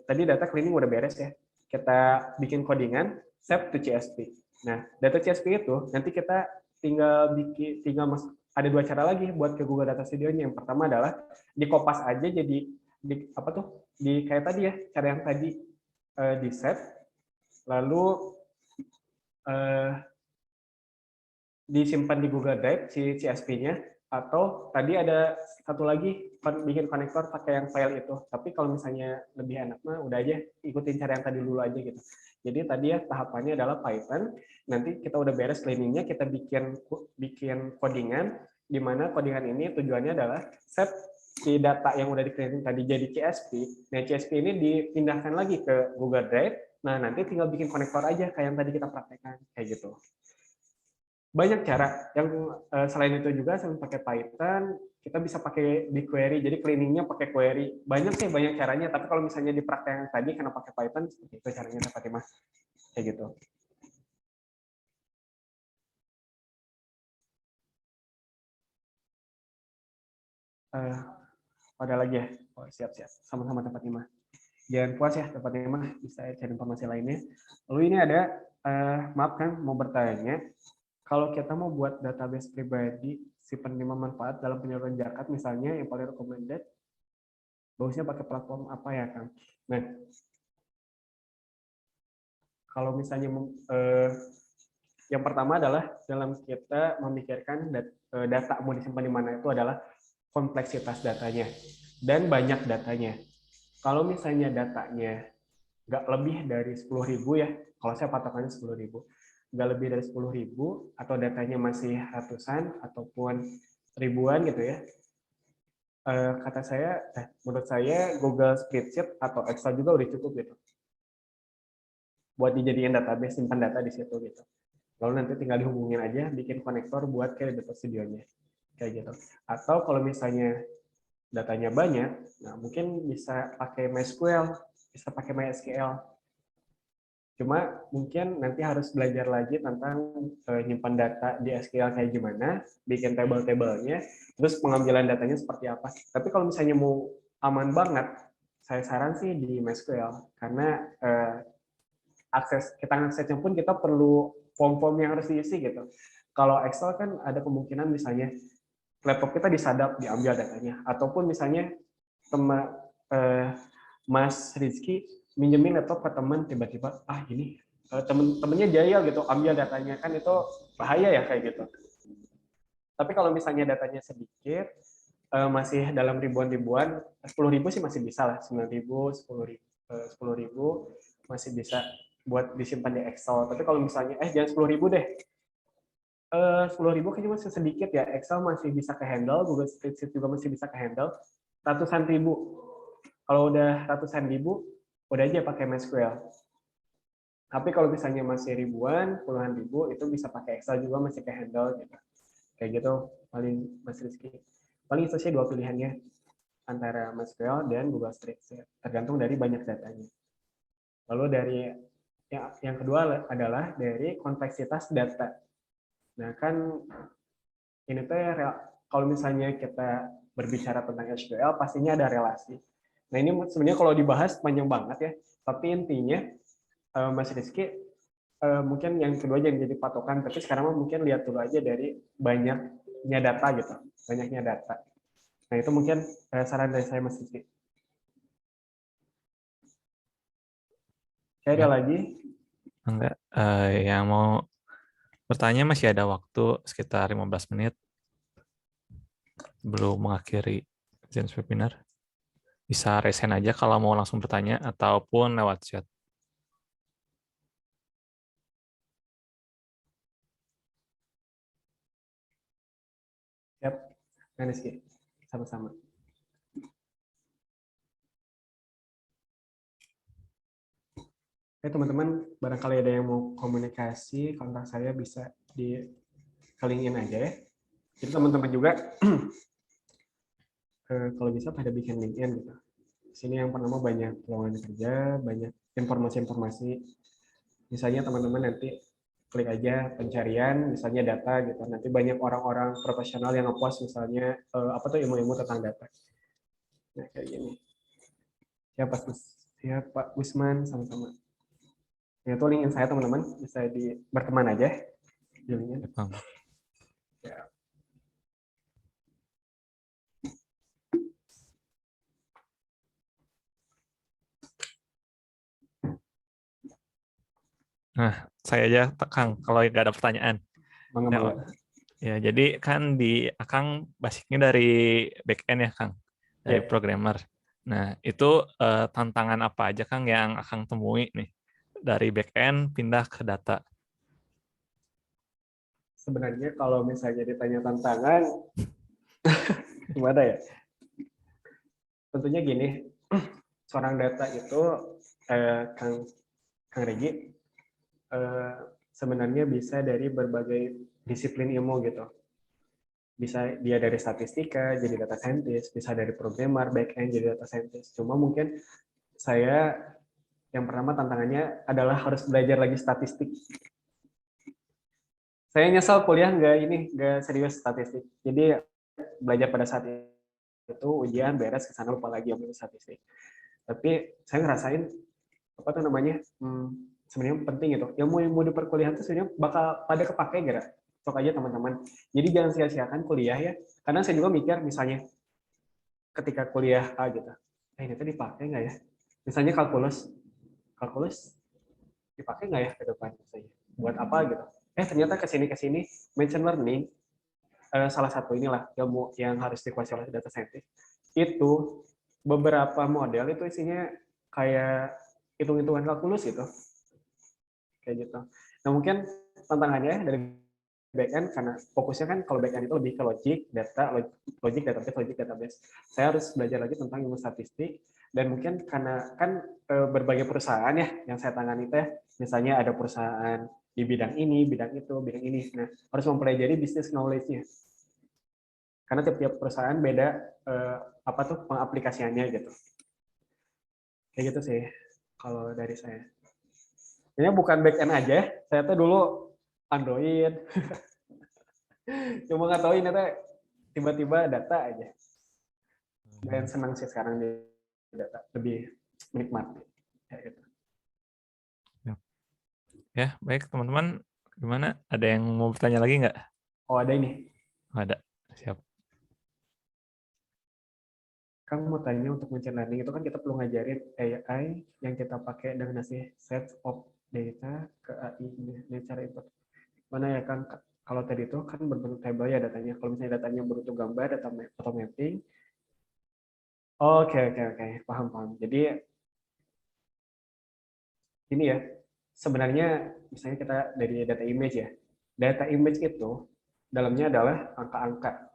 tadi data cleaning udah beres ya. Kita bikin codingan, save to CSV. Nah, data CSV itu nanti kita ada dua cara lagi buat ke Google Data Studio-nya. Yang pertama adalah dikopas aja jadi kayak tadi ya, cara yang tadi di save, lalu disimpan di Google Drive si CSV-nya, atau tadi ada satu lagi bikin konektor pakai yang file itu. Tapi kalau misalnya lebih enak mah udah aja ikutin cara yang tadi dulu aja gitu. Jadi tadi ya tahapannya adalah Python, nanti kita udah beres cleaning-nya, kita bikin codingan, di mana codingan ini tujuannya adalah set si data yang udah di cleaning tadi jadi CSV. Nah, CSV ini dipindahkan lagi ke Google Drive. Nah, nanti tinggal bikin konektor aja kayak yang tadi kita praktekkan kayak gitu. Banyak cara. Yang selain itu juga selain pakai Python, kita bisa pakai BigQuery. Jadi cleaningnya pakai query. Banyak caranya. Tapi kalau misalnya di praktek yang tadi karena pakai Python, seperti itu caranya dapat Mas. Kayak gitu. Ada lagi ya? Oh, siap-siap. Sama-sama dapat Mas. Jangan puas ya dapat Mas. Bisa cari informasi lainnya. Lalu ini ada, maaf kan mau bertanya. Kalau kita mau buat database pribadi si penerima manfaat dalam penyaluran zakat misalnya yang paling recommended, bagusnya pakai platform apa ya, Kang? Nah, kalau misalnya yang pertama adalah dalam kita memikirkan data mau disimpan di mana itu adalah kompleksitas datanya dan banyak datanya. Kalau misalnya datanya nggak lebih dari 10.000 ya, kalau saya patokannya 10.000. Nggak lebih dari 10.000 atau datanya masih ratusan ataupun ribuan gitu ya, menurut saya Google Spreadsheet atau Excel juga udah cukup gitu buat dijadikan database, simpan data di situ gitu. Lalu nanti tinggal dihubungin aja, bikin konektor buat ke Data Studio-nya kayak gitu. Atau kalau misalnya datanya banyak, nah mungkin bisa pakai MySQL, bisa pakai MySQL. Cuma mungkin nanti harus belajar lagi tentang nyimpan data di SQL kayak gimana, bikin table-tablenya, terus pengambilan datanya seperti apa. Tapi kalau misalnya mau aman banget, saya saran sih di MySQL, karena aksesnya pun kita perlu form-form yang harus diisi gitu. Kalau Excel kan ada kemungkinan misalnya laptop kita disadap, diambil datanya, ataupun misalnya Mas Rizky minjemin laptop ke teman, tiba-tiba ini temennya jahil gitu, ambil datanya, kan itu bahaya ya kayak gitu. Tapi kalau misalnya datanya sedikit, masih dalam ribuan-ribuan, 10.000 sih masih bisa lah, 9.000, 10.000 masih bisa buat disimpan di Excel. Tapi kalau misalnya jangan 10.000 deh, 10.000 kayaknya masih sedikit ya. Excel masih bisa ke handle, Google Spreadsheet juga masih bisa ke handle. Ratusan ribu, kalau udah ratusan ribu, udah aja pakai MySQL. Tapi kalau misalnya masih ribuan, puluhan ribu, itu bisa pakai Excel juga masih ke handle gitu. Kayak gitu paling Mas Rizky. Paling itu sih dua pilihannya antara MySQL dan Google Spreadsheet, tergantung dari banyak datanya. Lalu dari yang kedua adalah dari kompleksitas data. Nah kan ini tuh kalau misalnya kita berbicara tentang SQL pastinya ada relasi. Nah ini sebenarnya kalau dibahas panjang banget ya, tapi intinya Mas Rizky mungkin yang kedua jangan jadi patokan, tapi sekarang mungkin lihat dulu aja dari banyaknya data gitu, banyaknya data. Nah itu mungkin saran dari saya Mas Rizky. Saya ada lagi? Enggak, yang mau bertanya masih ada waktu sekitar 15 menit belum mengakhiri Zens webinar. Bisa resen aja kalau mau langsung bertanya ataupun lewat chat. Siap, Mas Rizky. Sama-sama. Oke teman-teman, barangkali ada yang mau komunikasi, kontak saya bisa di link-in aja ya. Jadi teman-teman juga kalau bisa pada bikin LinkedIn gitu. Di sini yang pertama banyak lowongan kerja, banyak informasi-informasi. Misalnya teman-teman nanti klik aja pencarian, misalnya data gitu. Nanti banyak orang-orang profesional yang ngepost misalnya apa tuh ilmu-ilmu tentang data. Nah kayak gini. Siap Pak Gusman, sama-sama. Ya, itu link saya teman-teman, bisa berteman aja di LinkedIn. Ya. Nah, saya aja Kang kalau nggak ada pertanyaan. Bangga. Ya, jadi kan di Akang basicnya dari back end ya Kang, dari programmer. Nah, itu tantangan apa aja Kang yang Akang temui nih dari back end pindah ke data? Sebenarnya kalau misalnya ditanya tantangan, gimana ya? Tentunya gini, seorang data itu, Kang Regi, sebenarnya bisa dari berbagai disiplin ilmu gitu. Bisa dia dari statistika jadi data scientist, bisa dari programmer back end jadi data scientist. Cuma mungkin saya yang pertama tantangannya adalah harus belajar lagi statistik. Saya nyesal kuliah nggak serius statistik. Jadi belajar pada saat itu ujian beres ke sana lupa lagi ambil statistik. Tapi saya ngerasain apa tuh namanya sebenarnya penting itu ilmu di perkuliahan itu sebenarnya bakal pada kepake gara sok aja teman-teman. Jadi jangan sia-siakan kuliah ya, karena saya juga mikir misalnya ketika kuliah gitu, ini tuh dipakai nggak ya, misalnya kalkulus dipakai nggak ya ke depan misalnya buat apa gitu. Ternyata kesini machine learning salah satu inilah ilmu yang harus dikuasai oleh data scientist. Itu beberapa model itu isinya kayak hitung-hitungan kalkulus gitu. Kayak gitu. Nah, mungkin tantangannya dari backend karena fokusnya kan kalau backend itu lebih ke logic, database. Saya harus belajar lagi tentang ilmu statistik dan mungkin karena kan berbagai perusahaan ya yang saya tangani teh, misalnya ada perusahaan di bidang ini, bidang itu, bidang ini. Nah, harus mempelajari business knowledge-nya. Karena tiap-tiap perusahaan beda apa tuh pengaplikasiannya gitu. Kayak gitu sih kalau dari saya. Ini bukan back end aja, saya tuh dulu Android. Cuma nggak tahu ini tuh tiba-tiba data aja. Dan senang sih sekarang di data, lebih menikmati. Kayak gitu. Ya, baik teman-teman. Gimana? Ada yang mau bertanya lagi nggak? Oh, ada ini. Ada. Siap. Kang mau tanya untuk machine learning itu kan kita perlu ngajarin AI yang kita pakai dengan ngasih set of data ke AI-nya. Ini cara input. Mana ya Kang? Kalau tadi itu kan berbentuk table ya datanya. Kalau misalnya datanya berbentuk gambar, data atau mapping. Oke. Paham. Jadi ini ya, sebenarnya misalnya kita dari data image ya. Data image itu dalamnya adalah angka-angka.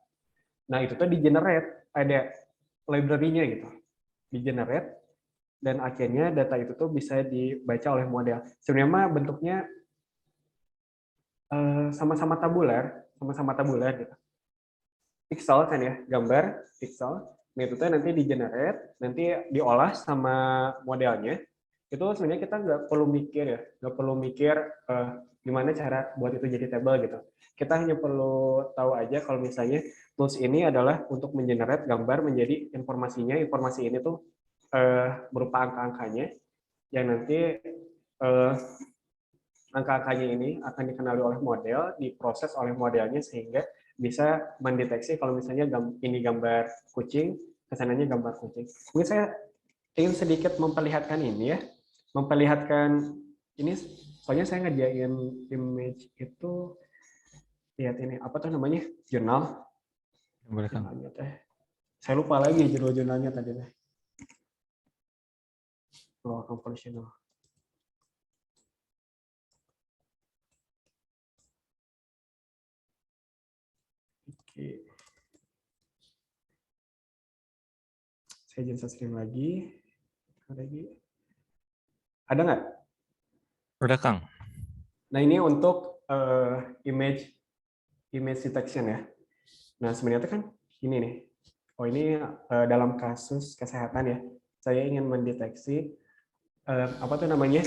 Nah, itu tuh di-generate, ada library-nya gitu. Di-generate dan akhirnya data itu tuh bisa dibaca oleh model. Sebenarnya mah bentuknya sama-sama tabular gitu. Pixel kan ya, gambar pixel. Nah, itu tuh nanti di-generate, nanti diolah sama modelnya. Itu sebenarnya kita nggak perlu mikir ya, nggak perlu mikir gimana cara buat itu jadi table gitu. Kita hanya perlu tahu aja kalau misalnya tools ini adalah untuk mengenerate gambar menjadi informasinya. Informasi ini tuh berupa angka-angkanya yang nanti angka-angkanya ini akan dikenali oleh model, diproses oleh modelnya sehingga bisa mendeteksi kalau misalnya ini gambar kucing, kesananya gambar kucing. Mungkin saya ingin sedikit memperlihatkan ini ya, memperlihatkan ini, soalnya saya ngerjain image itu, lihat ini, apa tuh namanya, jurnal. Boleh, Kang. Saya lupa lagi judul jurnalnya tadi. Oh, compositional. Oke. Saya izin screen lagi. Ada nggak? Udah, Kang. Nah, ini untuk image detection ya. Nah, sebenarnya kan ini nih. Oh, ini dalam kasus kesehatan ya. Saya ingin mendeteksi apa tuh namanya?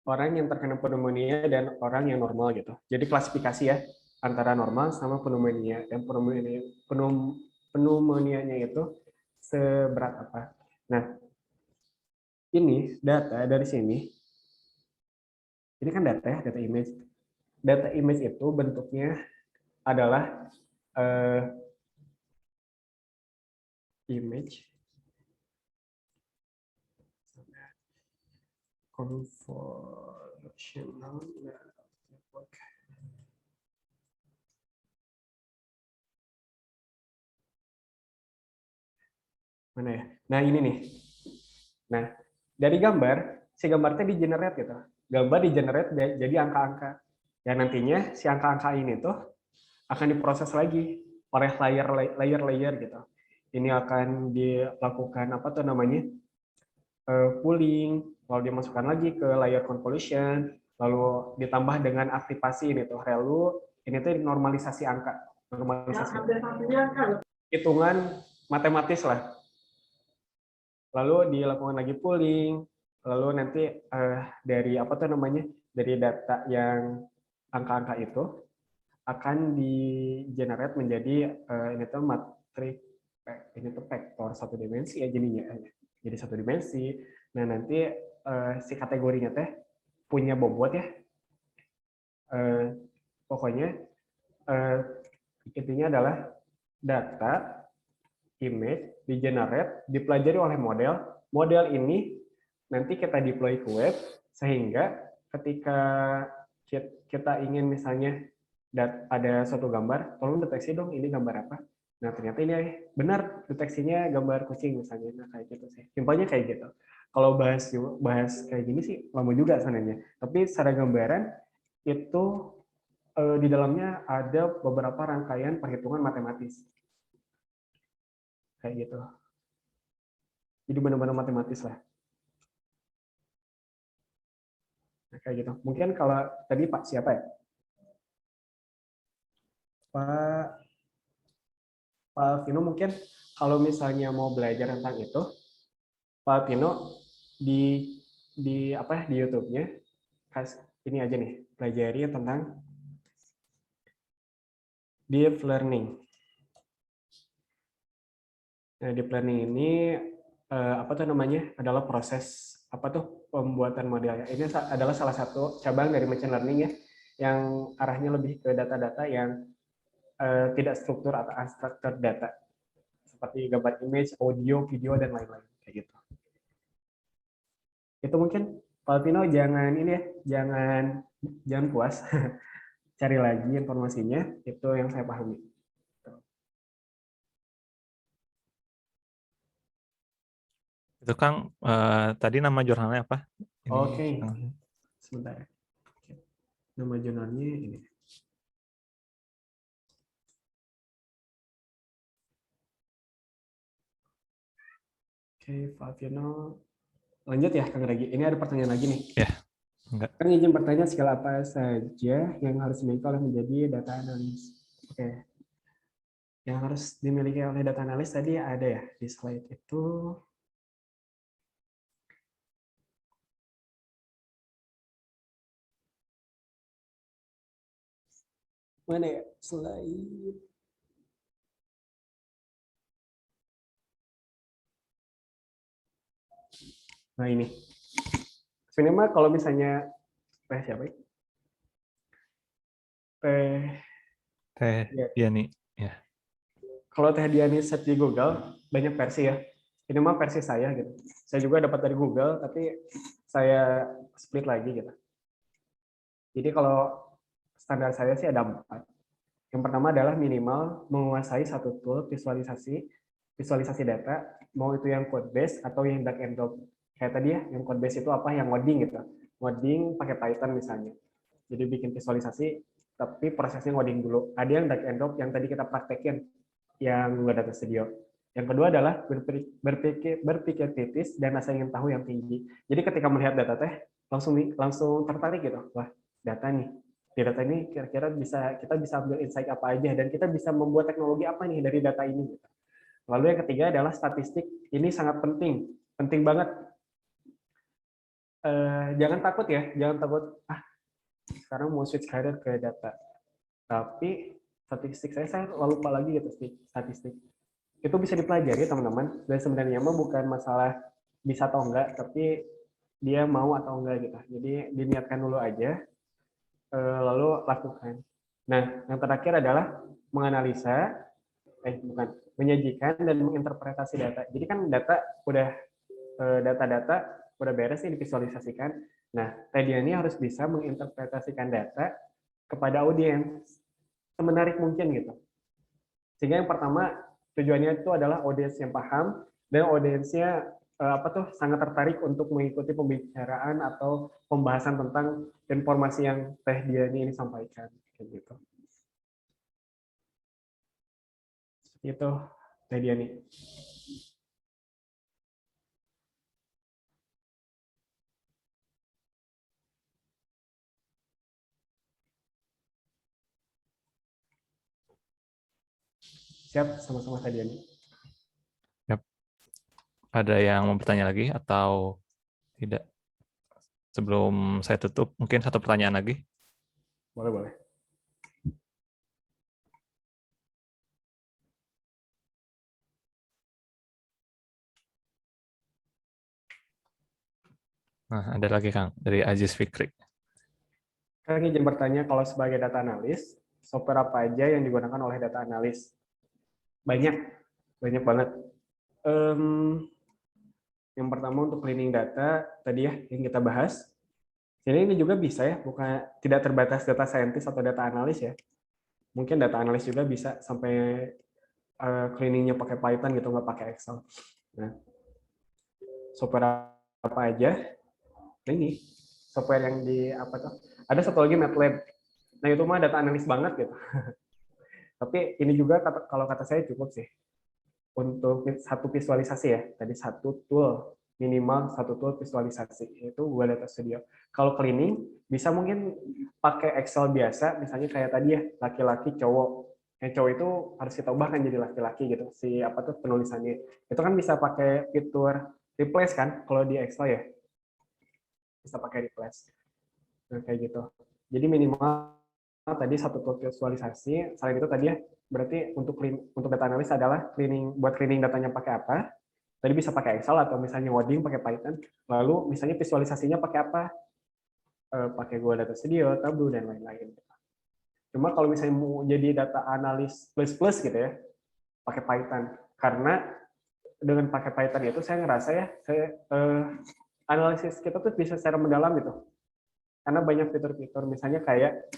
Orang yang terkena pneumonia dan orang yang normal gitu. Jadi klasifikasi ya antara normal sama pneumonia, dan pneumonia-nya itu seberat apa. Nah, ini data dari sini. Ini kan data ya, data image. Data image itu bentuknya adalah image convolutional network. Mana ya? Nah, ini nih. Nah, dari gambar, si gambarnya di-generate gitu. Gambar di-generate jadi angka-angka. Dan nantinya si angka-angka ini tuh akan diproses lagi oleh layer gitu. Ini akan dilakukan apa tuh namanya? Pooling, lalu dimasukkan lagi ke layer convolution, lalu ditambah dengan aktivasi ini tuh, lalu ini tuh normalisasi angka, normalisasi hitungan matematis lah. Lalu dilakukan lagi pooling, lalu nanti dari apa tuh namanya, dari data yang angka-angka itu akan di-generate menjadi ini tuh matrik, ini tuh vektor satu dimensi ya jadinya. Jadi satu dimensi. Nah, nanti si kategorinya teh punya bobot ya. Pokoknya intinya adalah data image di-generate, dipelajari oleh model. Model ini nanti kita deploy ke web sehingga ketika kita ingin misalnya ada suatu gambar, tolong deteksi dong ini gambar apa. Nah, ternyata ini benar deteksinya gambar kucing misalnya. Nah, kayak gitu sih. Simpelnya kayak gitu. Kalau bahas kayak gini sih lama juga sebenarnya. Tapi secara gambaran itu di dalamnya ada beberapa rangkaian perhitungan matematis. Kayak gitu. Jadi benar-benar matematis lah. Nah, kayak gitu. Mungkin kalau tadi Pak siapa ya? Pak Vino mungkin kalau misalnya mau belajar tentang itu, Pak Vino di apa di YouTube-nya ini aja nih, pelajari tentang deep learning. Nah, deep learning ini apa tuh namanya? Adalah proses apa tuh pembuatan modelnya. Ini adalah salah satu cabang dari machine learning ya, yang arahnya lebih ke data-data yang tidak struktur atau unstructured data, seperti gambar, image, audio, video, dan lain-lain kayak gitu. Itu mungkin Pak Pino jangan ini ya, jangan puas, cari lagi informasinya, itu yang saya pahami. Itu Kang, tadi nama jurnalnya apa? Oke, sebentar. Nama jurnalnya ini. Oke, Pak Pino. Lanjut ya, Kang Regi. Ini ada pertanyaan lagi nih. Ya, enggak. Kang izin bertanya skill apa saja yang harus dimiliki oleh menjadi data analis. Oke. Yang harus dimiliki oleh data analis tadi ada ya di slide itu. Mana ya slide? Nah ini. Sebenarnya mah kalau misalnya siapa ya? Teh Ya. Diani. Ya. Kalau Teh Diani search di Google banyak versi ya. Ini mah versi saya gitu. Saya juga dapat dari Google tapi saya split lagi gitu. Jadi kalau standar saya sih ada 4. Yang pertama adalah minimal menguasai satu tool visualisasi data, mau itu yang code base atau yang drag and drop. Kayak tadi ya, yang code base itu apa? Yang ngoding gitu. Ngoding pakai Python misalnya. Jadi bikin visualisasi, tapi prosesnya ngoding dulu. Ada yang drag and drop yang tadi kita praktekin, yang Google Data Studio. Yang kedua adalah berpikir kritis dan rasa ingin tahu yang tinggi. Jadi ketika melihat data langsung tertarik gitu. Wah, data nih. Di data ini kira-kira kita bisa ambil insight apa aja dan kita bisa membuat teknologi apa nih dari data ini. Lalu yang ketiga adalah statistik. Ini sangat penting banget. Jangan takut ya, jangan takut. Sekarang mau switch career ke data. Tapi statistik saya lupa lagi gitu statistik. Itu bisa dipelajari teman-teman. Dan sebenarnya mah bukan masalah bisa atau enggak, tapi dia mau atau enggak gitu. Jadi diniatkan dulu aja, lalu lakukan. Nah, yang terakhir adalah menganalisa, menyajikan dan menginterpretasi data. Jadi kan data-data udah beres nih divisualisasikan. Nah, tadi ini harus bisa menginterpretasikan data kepada audiens semenarik mungkin gitu. Sehingga yang pertama tujuannya itu adalah audiens yang paham dan audiensnya sangat tertarik untuk mengikuti pembicaraan atau pembahasan tentang informasi yang Teh Diani ini sampaikan kayak gitu. Itu Teh Diani. Siap, sama-sama Teh Diani. Yap. Ada yang mau bertanya lagi atau tidak? Sebelum saya tutup, mungkin satu pertanyaan lagi. Boleh. Nah, ada lagi Kang, dari Aziz Fikri. Kang izin bertanya, kalau sebagai data analis, software apa aja yang digunakan oleh data analis? Banyak banget. Yang pertama untuk cleaning data, tadi ya yang kita bahas. Jadi ini juga bisa ya, bukan tidak terbatas data scientist atau data analis ya. Mungkin data analis juga bisa sampai cleaningnya pakai Python gitu, nggak pakai Excel. Nah, software apa aja? Ini software yang ada satu lagi MATLAB. Nah itu mah data analis banget gitu. Tapi ini juga kalau kata saya cukup sih untuk satu visualisasi ya. Tadi minimal satu tool visualisasi itu Google Data Studio. Kalau cleaning bisa mungkin pakai Excel biasa, misalnya kayak tadi ya laki-laki cowok. Yang cowok itu harus kita ubahkan jadi laki-laki gitu. Penulisannya. Itu kan bisa pakai fitur replace kan kalau di Excel ya. Bisa pakai replace. Nah, kayak gitu. Jadi minimal tadi satu tool visualisasi. Selain itu tadi ya, berarti untuk data analis adalah buat cleaning datanya pakai apa. Tadi bisa pakai Excel atau misalnya coding pakai Python. Lalu misalnya visualisasinya pakai apa? Pakai Google Data Studio, Tableau, dan lain-lain. Cuma kalau misalnya mau jadi data analis plus gitu ya, pakai Python. Karena dengan pakai Python itu saya ngerasa ya, analisis kita tuh bisa secara mendalam gitu. Karena banyak fitur-fitur, misalnya kayak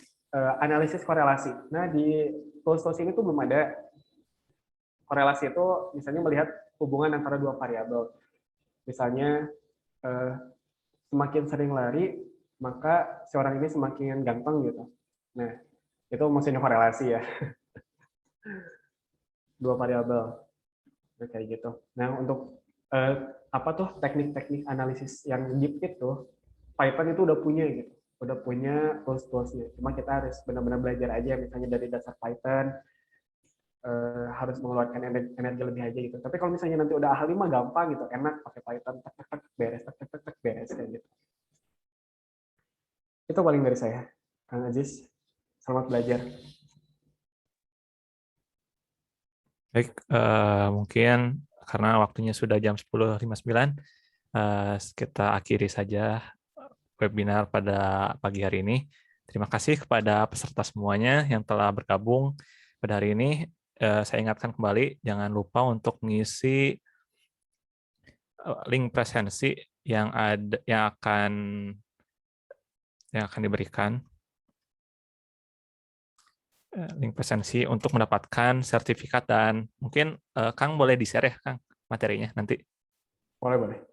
analisis korelasi. Nah, di tools ini tuh belum ada. Korelasi itu misalnya melihat hubungan antara dua variabel. Misalnya, semakin sering lari, maka seorang ini semakin ganteng gitu. Nah, itu maksudnya korelasi ya. Dua variabel. Nah, kayak gitu. Nah, untuk teknik-teknik analisis yang deep itu, Python itu udah punya gitu. Udah punya tools-toolsnya. Cuma kita harus benar-benar belajar aja, misalnya dari dasar Python, harus mengeluarkan energi lebih aja gitu. Tapi kalau misalnya nanti udah ahli mah gampang gitu, enak pakai Python, beres, beres kayak gitu. Itu paling dari saya, Kang Aziz. Selamat belajar. Baik, mungkin karena waktunya sudah jam 10.59, kita akhiri saja webinar pada pagi hari ini. Terima kasih kepada peserta semuanya yang telah bergabung pada hari ini. Saya ingatkan kembali, jangan lupa untuk mengisi link presensi yang akan diberikan. Link presensi untuk mendapatkan sertifikat, dan mungkin Kang boleh di-share ya Kang materinya nanti. Boleh.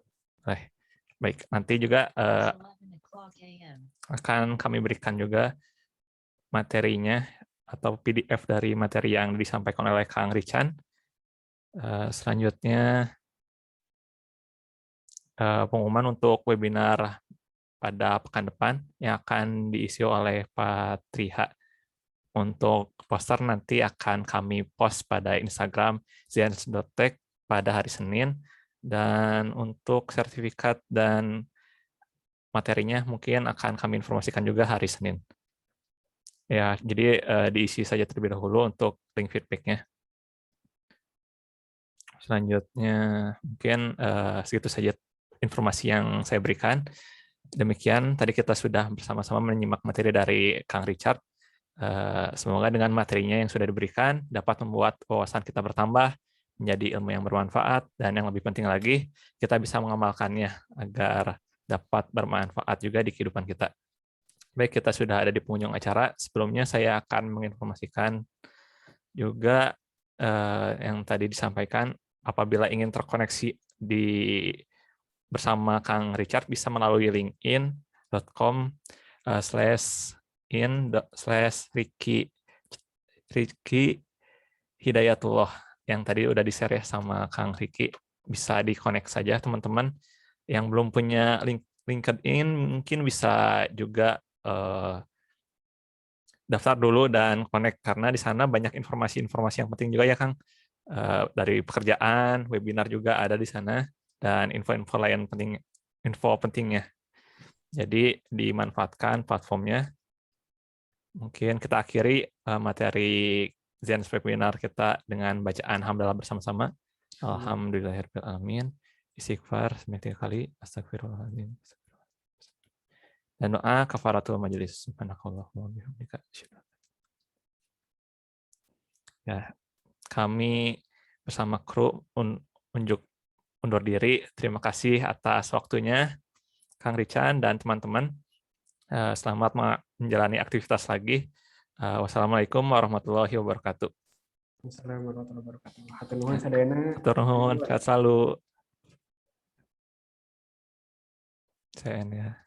Baik, nanti juga akan kami berikan juga materinya atau PDF dari materi yang disampaikan oleh Kang Richan. Selanjutnya pengumuman untuk webinar pada pekan depan yang akan diisi oleh Pak Triha. Untuk poster nanti akan kami post pada Instagram zens.tech pada hari Senin, dan untuk sertifikat dan materinya mungkin akan kami informasikan juga hari Senin. Ya, jadi diisi saja terlebih dahulu untuk link feedback-nya. Selanjutnya mungkin segitu saja informasi yang saya berikan. Demikian, tadi kita sudah bersama-sama menyimak materi dari Kang Richard. Semoga dengan materinya yang sudah diberikan dapat membuat wawasan kita bertambah, menjadi ilmu yang bermanfaat, dan yang lebih penting lagi, kita bisa mengamalkannya agar dapat bermanfaat juga di kehidupan kita. Baik, kita sudah ada di penghujung acara. Sebelumnya saya akan menginformasikan juga yang tadi disampaikan, apabila ingin terkoneksi bersama Kang Richard bisa melalui linkedin.com/in/Ricky Hidayatullah yang tadi udah di-share ya sama Kang Ricky. Bisa di-connect saja teman-teman. Yang belum punya LinkedIn mungkin bisa juga daftar dulu dan connect, karena di sana banyak informasi-informasi yang penting juga ya Kang. Dari pekerjaan, webinar juga ada di sana, dan info-info lain penting, info pentingnya. Jadi dimanfaatkan platformnya. Mungkin kita akhiri materi Zens webinar kita dengan bacaan hamdalah bersama-sama. Alhamdulillahirabbil alamin. Istighfar 9 kali, astagfirullahaladzim. Dan doa kafaratul majelis. Subhanakallahumma wa bihamdika. Ya, kami bersama kru undur diri. Terima kasih atas waktunya, Kang Richan dan teman-teman. Selamat menjalani aktivitas lagi. Wassalamualaikum warahmatullahi wabarakatuh. Assalamualaikum warahmatullahi wabarakatuh. Hatur nuhun sadayana. Hatur nuhun, sehat selalu. Saya ya.